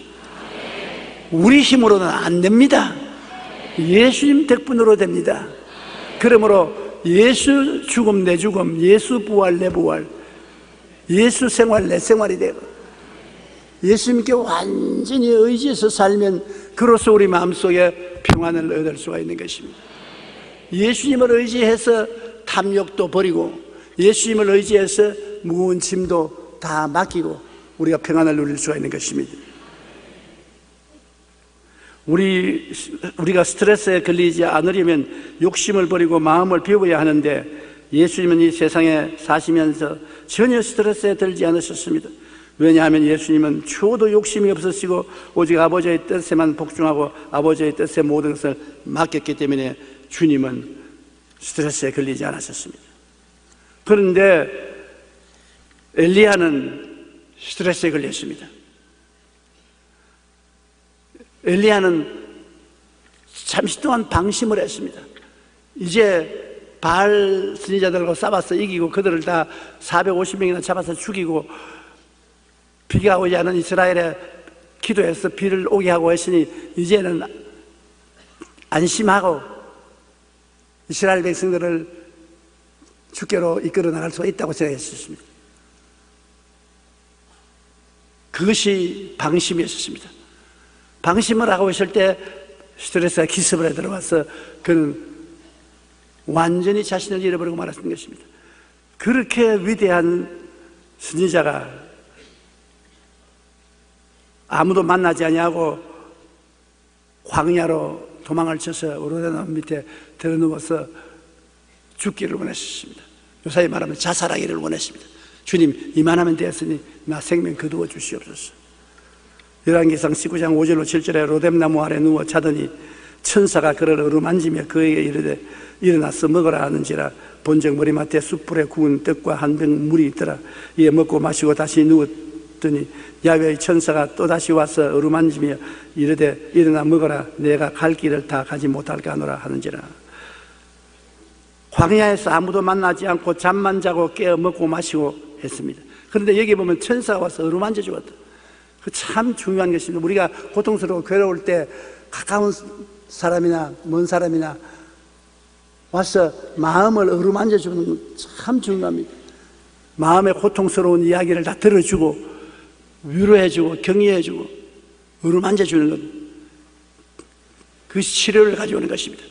우리 힘으로는 안 됩니다. 예수님 덕분으로 됩니다. 그러므로 예수 죽음 내 죽음, 예수 부활 내 부활, 예수 생활 내 생활이 되고 예수님께 완전히 의지해서 살면 그로써 우리 마음속에 평안을 얻을 수가 있는 것입니다. 예수님을 의지해서 탐욕도 버리고 예수님을 의지해서 무거운 짐도 다 맡기고 우리가 평안을 누릴 수가 있는 것입니다. 우리가 스트레스에 걸리지 않으려면 욕심을 버리고 마음을 비워야 하는데 예수님은 이 세상에 사시면서 전혀 스트레스에 들지 않으셨습니다. 왜냐하면 예수님은 추호도 욕심이 없으시고 오직 아버지의 뜻에만 복종하고 아버지의 뜻에 모든 것을 맡겼기 때문에 주님은 스트레스에 걸리지 않으셨습니다. 그런데 엘리야는 스트레스에 걸렸습니다. 엘리야는 잠시 동안 방심을 했습니다. 이제 바알 선지자들과 싸워서 이기고 그들을 다 450명이나 잡아서 죽이고 비가 오지 않은 이스라엘에 기도해서 비를 오게 하고 했으니 이제는 안심하고 이스라엘 백성들을 주께로 이끌어 나갈 수가 있다고 생각했었습니다. 그것이 방심이었습니다. 방심을 하고 있을 때 스트레스가 기습을 해 들어와서 그는 완전히 자신을 잃어버리고 말았던 것입니다. 그렇게 위대한 선지자가 아무도 만나지 아니하고 광야로 도망을 쳐서 요르단 밑에 들어누워서 죽기를 원했습니다. 요사이 말하면 자살하기를 원했습니다. 주님, 이만하면 되었으니 나 생명 거두어 주시옵소서. 열왕기상 19장 5절로 7절에 로뎀나무 아래 누워 자더니 천사가 그를 어루만지며 그에게 이르되 일어나서 먹으라 하는지라 본적 머리맡에 숯불에 구운 떡과 한 병 물이 있더라. 이에 먹고 마시고 다시 누웠더니 야훼의 천사가 또다시 와서 어루만지며 이르되 일어나 먹어라. 내가 갈 길을 다 가지 못할까 하노라 하는지라. 광야에서 아무도 만나지 않고 잠만 자고 깨어 먹고 마시고 했습니다. 그런데 여기 보면 천사가 와서 어루만져 주었다. 그 참 중요한 것입니다. 우리가 고통스러워 괴로울 때 가까운 사람이나 먼 사람이나 와서 마음을 어루만져 주는 건 참 중요합니다. 마음의 고통스러운 이야기를 다 들어주고 위로해주고 격려해주고 어루만져 주는 것, 그 치료를 가져오는 것입니다.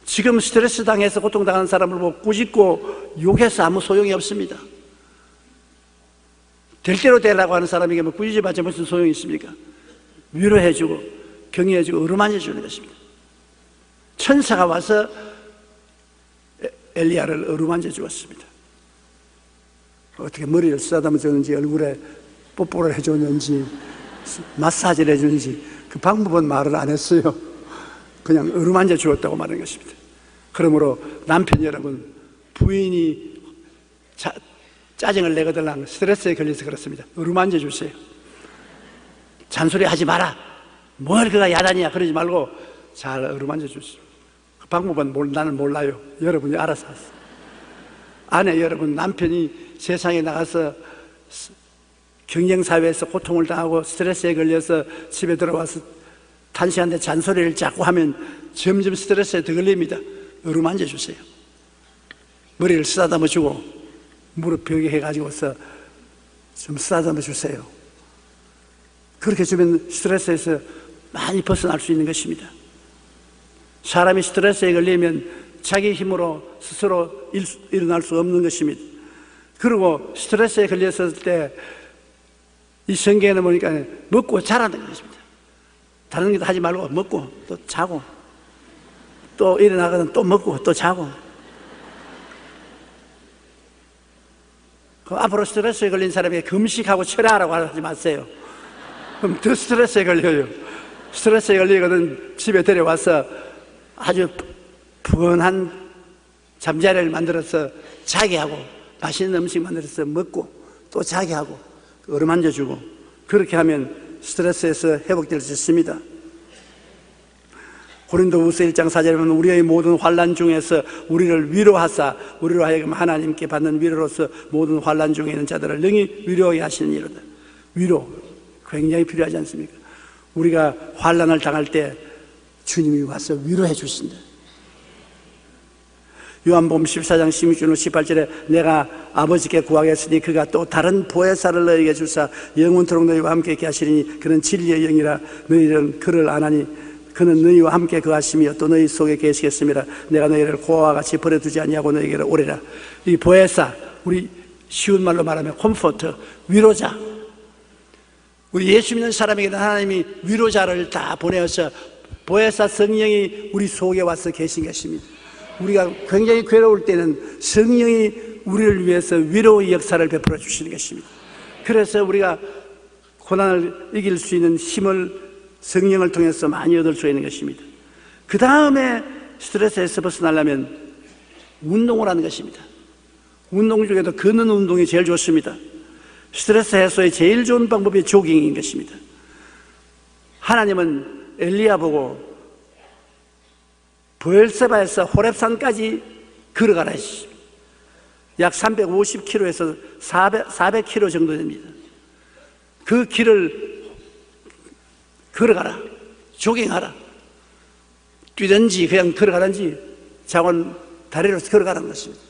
지금 스트레스 당해서 고통당하는 사람을 보고 꾸짖고 욕해서 아무 소용이 없습니다. 될 대로 되라고 하는 사람에게 뭐 꾸짖어봤자 무슨 소용이 있습니까? 위로해주고 격려해주고 어루만져 주는 것입니다. 천사가 와서 엘리야를 어루만져 주었습니다. 어떻게 머리를 쓰다듬어 줬는지 얼굴에 뽀뽀를 해줬는지 마사지를 해줬는지 그 방법은 말을 안 했어요. 그냥 어루만져 주었다고 말하는 것입니다. 그러므로 남편 여러분, 부인이 짜증을 내거들랑 스트레스에 걸려서 그렇습니다. 어루만져 주세요. 잔소리 하지 마라. 뭘 그가 야단이야 그러지 말고 잘 어루만져 주세요. 그 방법은 나는 몰라요. 여러분이 알아서 하세요. 아내 여러분, 남편이 세상에 나가서 경쟁사회에서 고통을 당하고 스트레스에 걸려서 집에 들어와서 탄식한테 잔소리를 자꾸 하면 점점 스트레스에 더 걸립니다. 어루만져 주세요. 머리를 쓰다듬어 주고 무릎 벽에 해가지고서 좀 쓰다듬어 주세요. 그렇게 주면 스트레스에서 많이 벗어날 수 있는 것입니다. 사람이 스트레스에 걸리면 자기 힘으로 스스로 일어날 수 없는 것입니다. 그리고 스트레스에 걸렸을 때 이 성경에는 보니까 먹고 자라는 것입니다. 다른 것도 하지 말고 먹고 또 자고 또 일어나거든 또 먹고 또 자고. 그럼 앞으로 스트레스에 걸린 사람에게 금식하고 철야하라고 하지 마세요. 그럼 더 스트레스에 걸려요. 스트레스에 걸리거든 집에 데려와서 아주 푸근한 잠자리를 만들어서 자게 하고 맛있는 음식 만들어서 먹고 또 자게 하고 어루만져 주고 그렇게 하면 스트레스에서 회복될 수 있습니다. 고린도후서 1장 4절에 보면 우리의 모든 환난 중에서 우리를 위로하사 우리로 하여금 하나님께 받는 위로로서 모든 환난 중에 있는 자들을 능히 위로하게 하시는 이로다. 위로 굉장히 필요하지 않습니까? 우리가 환난을 당할 때 주님이 와서 위로해 주신다. 요한복음 14장 16절 18절에 내가 아버지께 구하겠으니 그가 또 다른 보혜사를 너희에게 주사 영원토록 너희와 함께 있게 하시리니 그는 진리의 영이라 너희는 그를 아나니 그는 너희와 함께 거하시며 또 너희 속에 계시겠습니다. 내가 너희를 고아와 같이 버려두지 아니하고 너희에게로 오리라. 이 보혜사, 우리 쉬운 말로 말하면 컴포터, 위로자. 우리 예수 믿는 사람에게는 하나님이 위로자를 다 보내어서 보혜사 성령이 우리 속에 와서 계신 것입니다. 우리가 굉장히 괴로울 때는 성령이 우리를 위해서 위로의 역사를 베풀어 주시는 것입니다. 그래서 우리가 고난을 이길 수 있는 힘을 성령을 통해서 많이 얻을 수 있는 것입니다. 그 다음에 스트레스에서 벗어나려면 운동을 하는 것입니다. 운동 중에도 걷는 운동이 제일 좋습니다. 스트레스 해소의 제일 좋은 방법이 조깅인 것입니다. 하나님은 엘리야 보고 브엘세바에서 호렙산까지 걸어가라 했습니다. 약 350km에서 400km 정도 됩니다. 그 길을 걸어가라, 조깅하라, 뛰든지 그냥 걸어가든지 자원 다리로 걸어가라는 것입니다.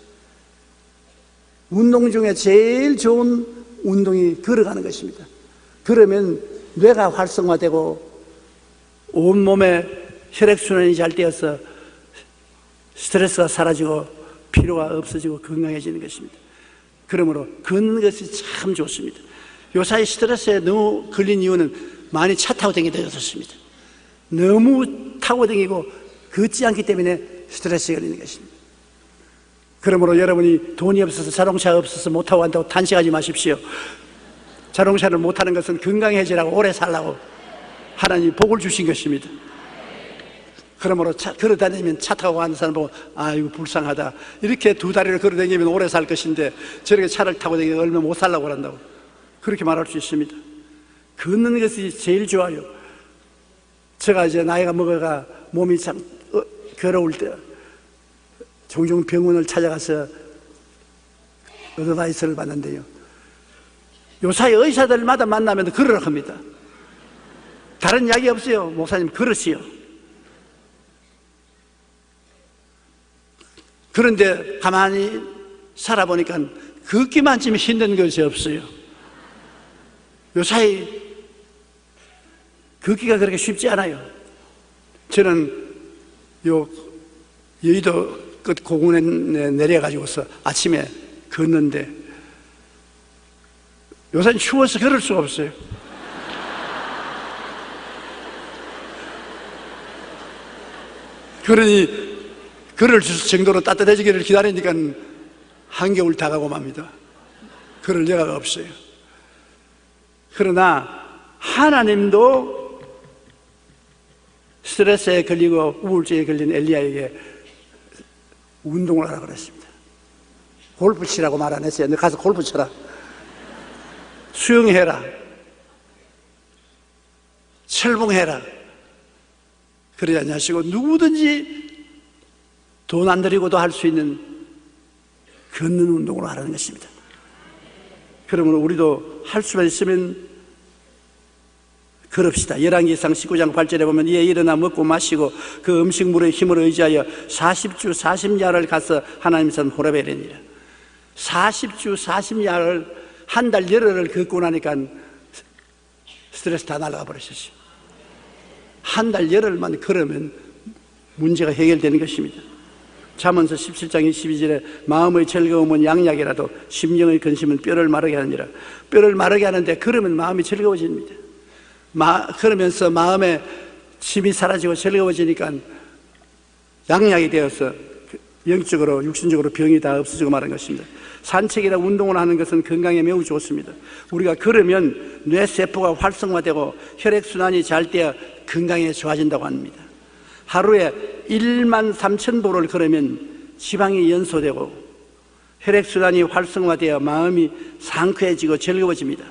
운동 중에 제일 좋은 운동이 걸어가는 것입니다. 그러면 뇌가 활성화되고 온몸에 혈액순환이 잘 되어서 스트레스가 사라지고 피로가 없어지고 건강해지는 것입니다. 그러므로 걷는 것이 참 좋습니다. 요사이 스트레스에 너무 걸린 이유는 많이 차 타고 다니게 되었습니다. 너무 타고 다니고 걷지 않기 때문에 스트레스에 걸리는 것입니다. 그러므로 여러분이 돈이 없어서 자동차 없어서 못 타고 간다고 탄식하지 마십시오. 자동차를 못 타는 것은 건강해지라고 오래 살라고 하나님이 복을 주신 것입니다. 그러므로 걸어다니면 차 타고 가는 사람 보고 아이고 불쌍하다, 이렇게 두 다리를 걸어다니면 오래 살 것인데 저렇게 차를 타고 다니면 얼마 못 살라고 그런다고 그렇게 말할 수 있습니다. 걷는 것이 제일 좋아요. 제가 이제 나이가 먹어가 몸이 참 괴로울 때 종종 병원을 찾아가서 어드바이스를 받는데요, 요사이 의사들마다 만나면 걸으라 합니다. 다른 약이 없어요. 목사님 걸으시오. 그런데 가만히 살아보니까 걷기만 좀 힘든 것이 없어요. 요사이 걷기가 그렇게 쉽지 않아요. 저는 여의도 끝 고군에 내려가지고서 아침에 걷는데 요새는 추워서 걸을 수가 없어요. 그러니 걸을 정도로 따뜻해지기를 기다리니까 한겨울 다가고 맙니다. 걸을 여가가 없어요. 그러나 하나님도 스트레스에 걸리고 우울증에 걸린 엘리야에게 운동을 하라고 그랬습니다. 골프 치라고 말 안 했어요. 너 가서 골프 쳐라, 수영해라, 철봉해라, 그러지 않으시고 누구든지 돈 안 들이고도 할 수 있는 걷는 운동을 하라는 것입니다. 그러므로 우리도 할 수만 있으면 걸읍시다. 열왕기상 19장 8절에 보면 이에 일어나 먹고 마시고 그 음식물의 힘을 의지하여 40주 40야를 가서 하나님 산 호렙에 이르니라. 40주 40야를 한 달 열흘을 걷고 나니까 스트레스 다 날아가 버리셨어요. 한 달 열흘만 걸으면 문제가 해결되는 것입니다. 잠언서 17장 22절에 마음의 즐거움은 양약이라도 심령의 근심은 뼈를 마르게 하느니라. 뼈를 마르게 하는데 걸으면 마음이 즐거워집니다. 그러면서 마음에 힘이 사라지고 즐거워지니까 양약이 되어서 영적으로 육신적으로 병이 다 없어지고 마는 것입니다. 산책이나 운동을 하는 것은 건강에 매우 좋습니다. 우리가 걸으면 뇌세포가 활성화되고 혈액순환이 잘 되어 건강에 좋아진다고 합니다. 하루에 13,000보를 걸으면 지방이 연소되고 혈액순환이 활성화되어 마음이 상쾌해지고 즐거워집니다.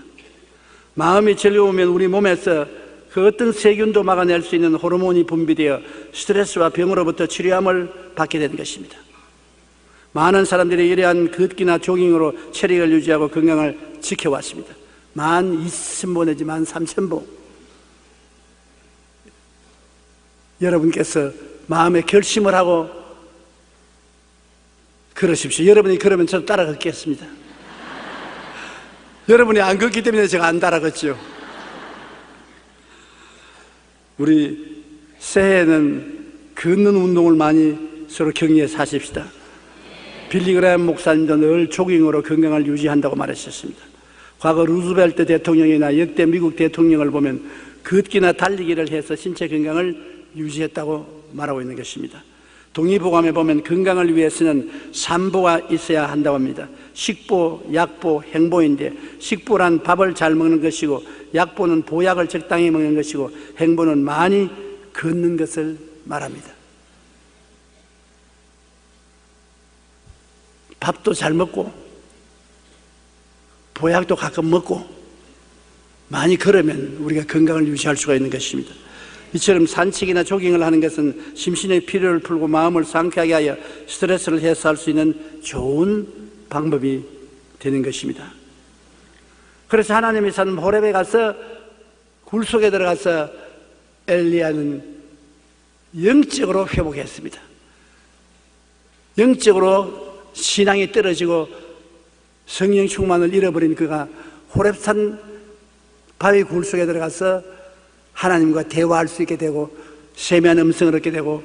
마음이 즐거우면 우리 몸에서 그 어떤 세균도 막아낼 수 있는 호르몬이 분비되어 스트레스와 병으로부터 치료함을 받게 되는 것입니다. 많은 사람들이 이러한 걷기나 조깅으로 체력을 유지하고 건강을 지켜왔습니다. 12,000보 내지 13,000보. 여러분께서 마음의 결심을 하고 걸으십시오. 여러분이 그러면 저도 따라 걷겠습니다. 여러분이 안 걷기 때문에 제가 안 따라 걷죠. 우리 새해에는 걷는 운동을 많이 서로 격려해서 하십시다. 빌리그레햄 목사님도 늘 조깅으로 건강을 유지한다고 말하셨습니다. 과거 루즈벨트 대통령이나 역대 미국 대통령을 보면 걷기나 달리기를 해서 신체 건강을 유지했다고 말하고 있는 것입니다. 동의보감에 보면 건강을 위해서는 3보가 있어야 한다고 합니다. 식보, 약보, 행보인데 식보란 밥을 잘 먹는 것이고 약보는 보약을 적당히 먹는 것이고 행보는 많이 걷는 것을 말합니다. 밥도 잘 먹고 보약도 가끔 먹고 많이 걸으면 우리가 건강을 유지할 수가 있는 것입니다. 이처럼 산책이나 조깅을 하는 것은 심신의 피로를 풀고 마음을 상쾌하게 하여 스트레스를 해소할 수 있는 좋은 방법이 되는 것입니다. 그래서 하나님이 산 호렙에 가서 굴 속에 들어가서 엘리야는 영적으로 회복했습니다. 영적으로 신앙이 떨어지고 성령 충만을 잃어버린 그가 호렙산 바위 굴 속에 들어가서 하나님과 대화할 수 있게 되고 세미한 음성을 얻게 되고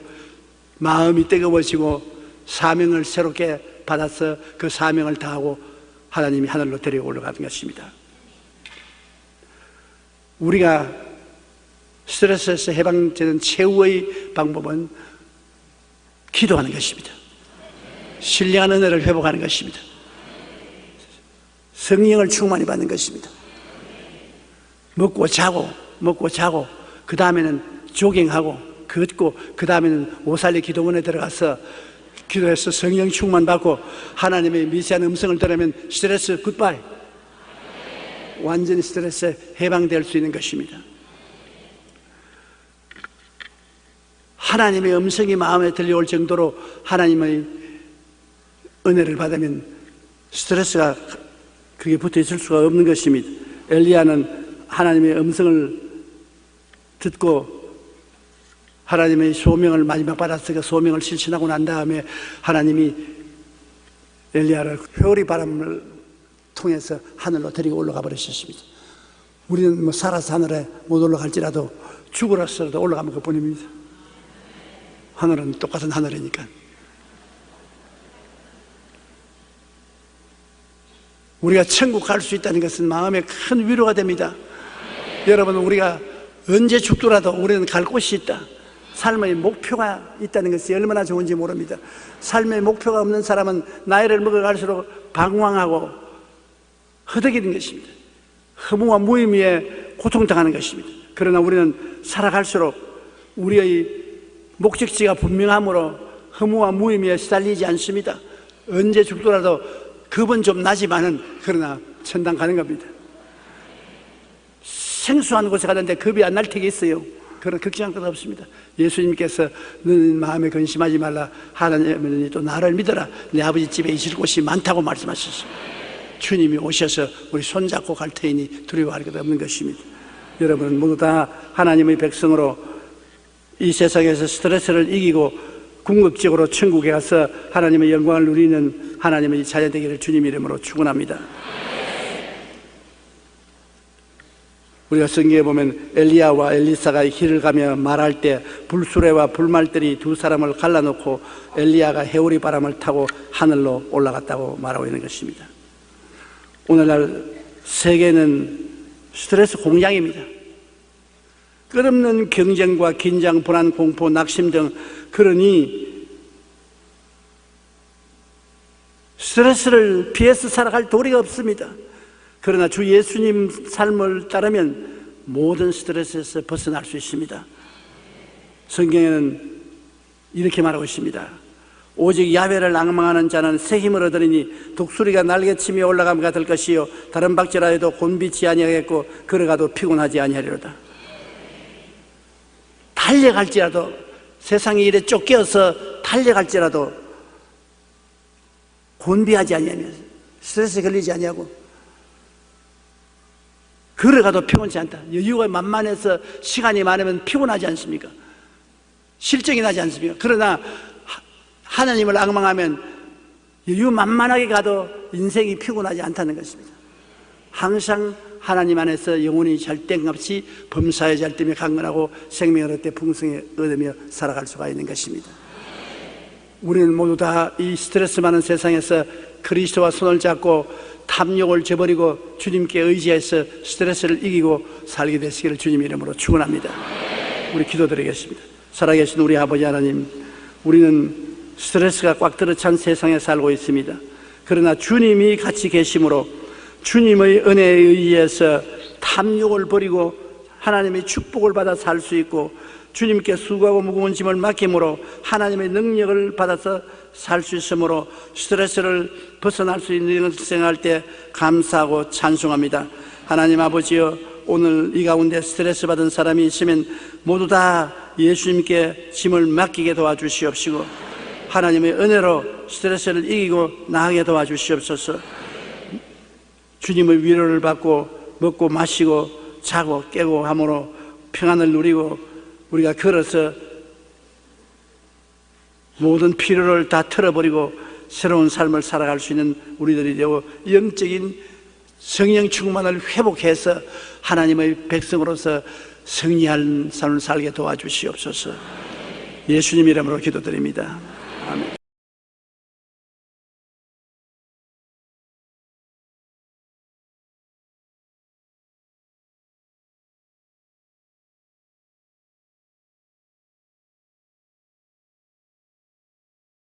마음이 뜨거워지고 사명을 새롭게 받아서 그 사명을 다하고 하나님이 하늘로 데리고 올라가는 것입니다. 우리가 스트레스에서 해방되는 최후의 방법은 기도하는 것입니다. 신령한 은혜를 회복하는 것입니다. 성령을 충만히 받는 것입니다. 먹고 자고 그 다음에는 조깅하고 걷고 그 다음에는 오살리 기도원에 들어가서 기도해서 성령 충만 받고 하나님의 미세한 음성을 들으면 스트레스 굿바이, 완전히 스트레스에 해방될 수 있는 것입니다. 하나님의 음성이 마음에 들려올 정도로 하나님의 은혜를 받으면 스트레스가 그게 붙어 있을 수가 없는 것입니다. 엘리야는 하나님의 음성을 듣고 하나님의 소명을 마지막 받아서 그 소명을 실천하고 난 다음에 하나님이 엘리야를 회오리 바람을 통해서 하늘로 데리고 올라가 버리셨습니다. 우리는 뭐 살아서 하늘에 못 올라갈지라도 죽으라서라도 올라가면 그뿐입니다. 하늘은 똑같은 하늘이니까. 우리가 천국 갈 수 있다는 것은 마음에 큰 위로가 됩니다. 여러분, 우리가 언제 죽더라도 우리는 갈 곳이 있다. 삶의 목표가 있다는 것이 얼마나 좋은지 모릅니다. 삶의 목표가 없는 사람은 나이를 먹어갈수록 방황하고 허덕이는 것입니다. 허무와 무의미에 고통당하는 것입니다. 그러나 우리는 살아갈수록 우리의 목적지가 분명하므로 허무와 무의미에 시달리지 않습니다. 언제 죽더라도 겁은 좀 나지만은 그러나 천당 가는 겁니다. 생소한 곳에 가는데 겁이 안 날 때가 있어요. 그런 걱정할 것 없습니다. 예수님께서 너는 마음에 근심하지 말라. 하나님은 또 나를 믿어라. 내 아버지 집에 있을 곳이 많다고 말씀하셨어요. 주님이 오셔서 우리 손잡고 갈 테니 두려워할 것 없는 것입니다. 여러분 모두 다 하나님의 백성으로 이 세상에서 스트레스를 이기고 궁극적으로 천국에 가서 하나님의 영광을 누리는 하나님의 자녀 되기를 주님 이름으로 축원합니다. 우리가 성경에 보면 엘리야와 엘리사가 길을 가며 말할 때 불수레와 불말들이 두 사람을 갈라놓고 엘리야가 해오리 바람을 타고 하늘로 올라갔다고 말하고 있는 것입니다. 오늘날 세계는 스트레스 공장입니다. 끝없는 경쟁과 긴장, 불안, 공포, 낙심 등 그러니 스트레스를 피해서 살아갈 도리가 없습니다. 그러나 주 예수님 삶을 따르면 모든 스트레스에서 벗어날 수 있습니다. 성경에는 이렇게 말하고 있습니다. 오직 야훼를 앙망하는 자는 새 힘을 얻으리니 독수리가 날개치며 올라감과 될 것이요 다른 박질하여도 곤비치 아니하겠고 걸어가도 피곤하지 아니하리로다. 달려갈지라도, 세상의 일에 쫓겨서 달려갈지라도 곤비하지 아니하며 스트레스에 걸리지 아니하고 걸어가도 피곤치 않다. 여유가 만만해서 시간이 많으면 피곤하지 않습니까? 실정이 나지 않습니까? 그러나 하나님을 앙망하면 여유 만만하게 가도 인생이 피곤하지 않다는 것입니다. 항상 하나님 안에서 영혼이 잘땡없이 범사에 잘되며 강건하고 생명을 얻되 풍성히 얻으며 살아갈 수가 있는 것입니다. 우리는 모두 다 이 스트레스 많은 세상에서 그리스도와 손을 잡고 탐욕을 저버리고 주님께 의지해서 스트레스를 이기고 살게 되시기를 주님 이름으로 축원합니다. 우리 기도드리겠습니다. 살아계신 우리 아버지 하나님, 우리는 스트레스가 꽉 들어찬 세상에 살고 있습니다. 그러나 주님이 같이 계심으로 주님의 은혜에 의해서 탐욕을 버리고 하나님의 축복을 받아 살 수 있고, 주님께 수고하고 무거운 짐을 맡김으로 하나님의 능력을 받아서 살 수 있으므로 스트레스를 벗어날 수 있는 생활할 때 감사하고 찬송합니다. 하나님 아버지여, 오늘 이 가운데 스트레스 받은 사람이 있으면 모두 다 예수님께 짐을 맡기게 도와주시옵시고, 하나님의 은혜로 스트레스를 이기고 나아가게 도와주시옵소서. 주님의 위로를 받고 먹고 마시고 자고 깨고 함으로 평안을 누리고 우리가 걸어서 모든 필요를 다 털어버리고 새로운 삶을 살아갈 수 있는 우리들이 되고, 영적인 성령 충만을 회복해서 하나님의 백성으로서 승리하는 삶을 살게 도와주시옵소서. 예수님 이름으로 기도드립니다.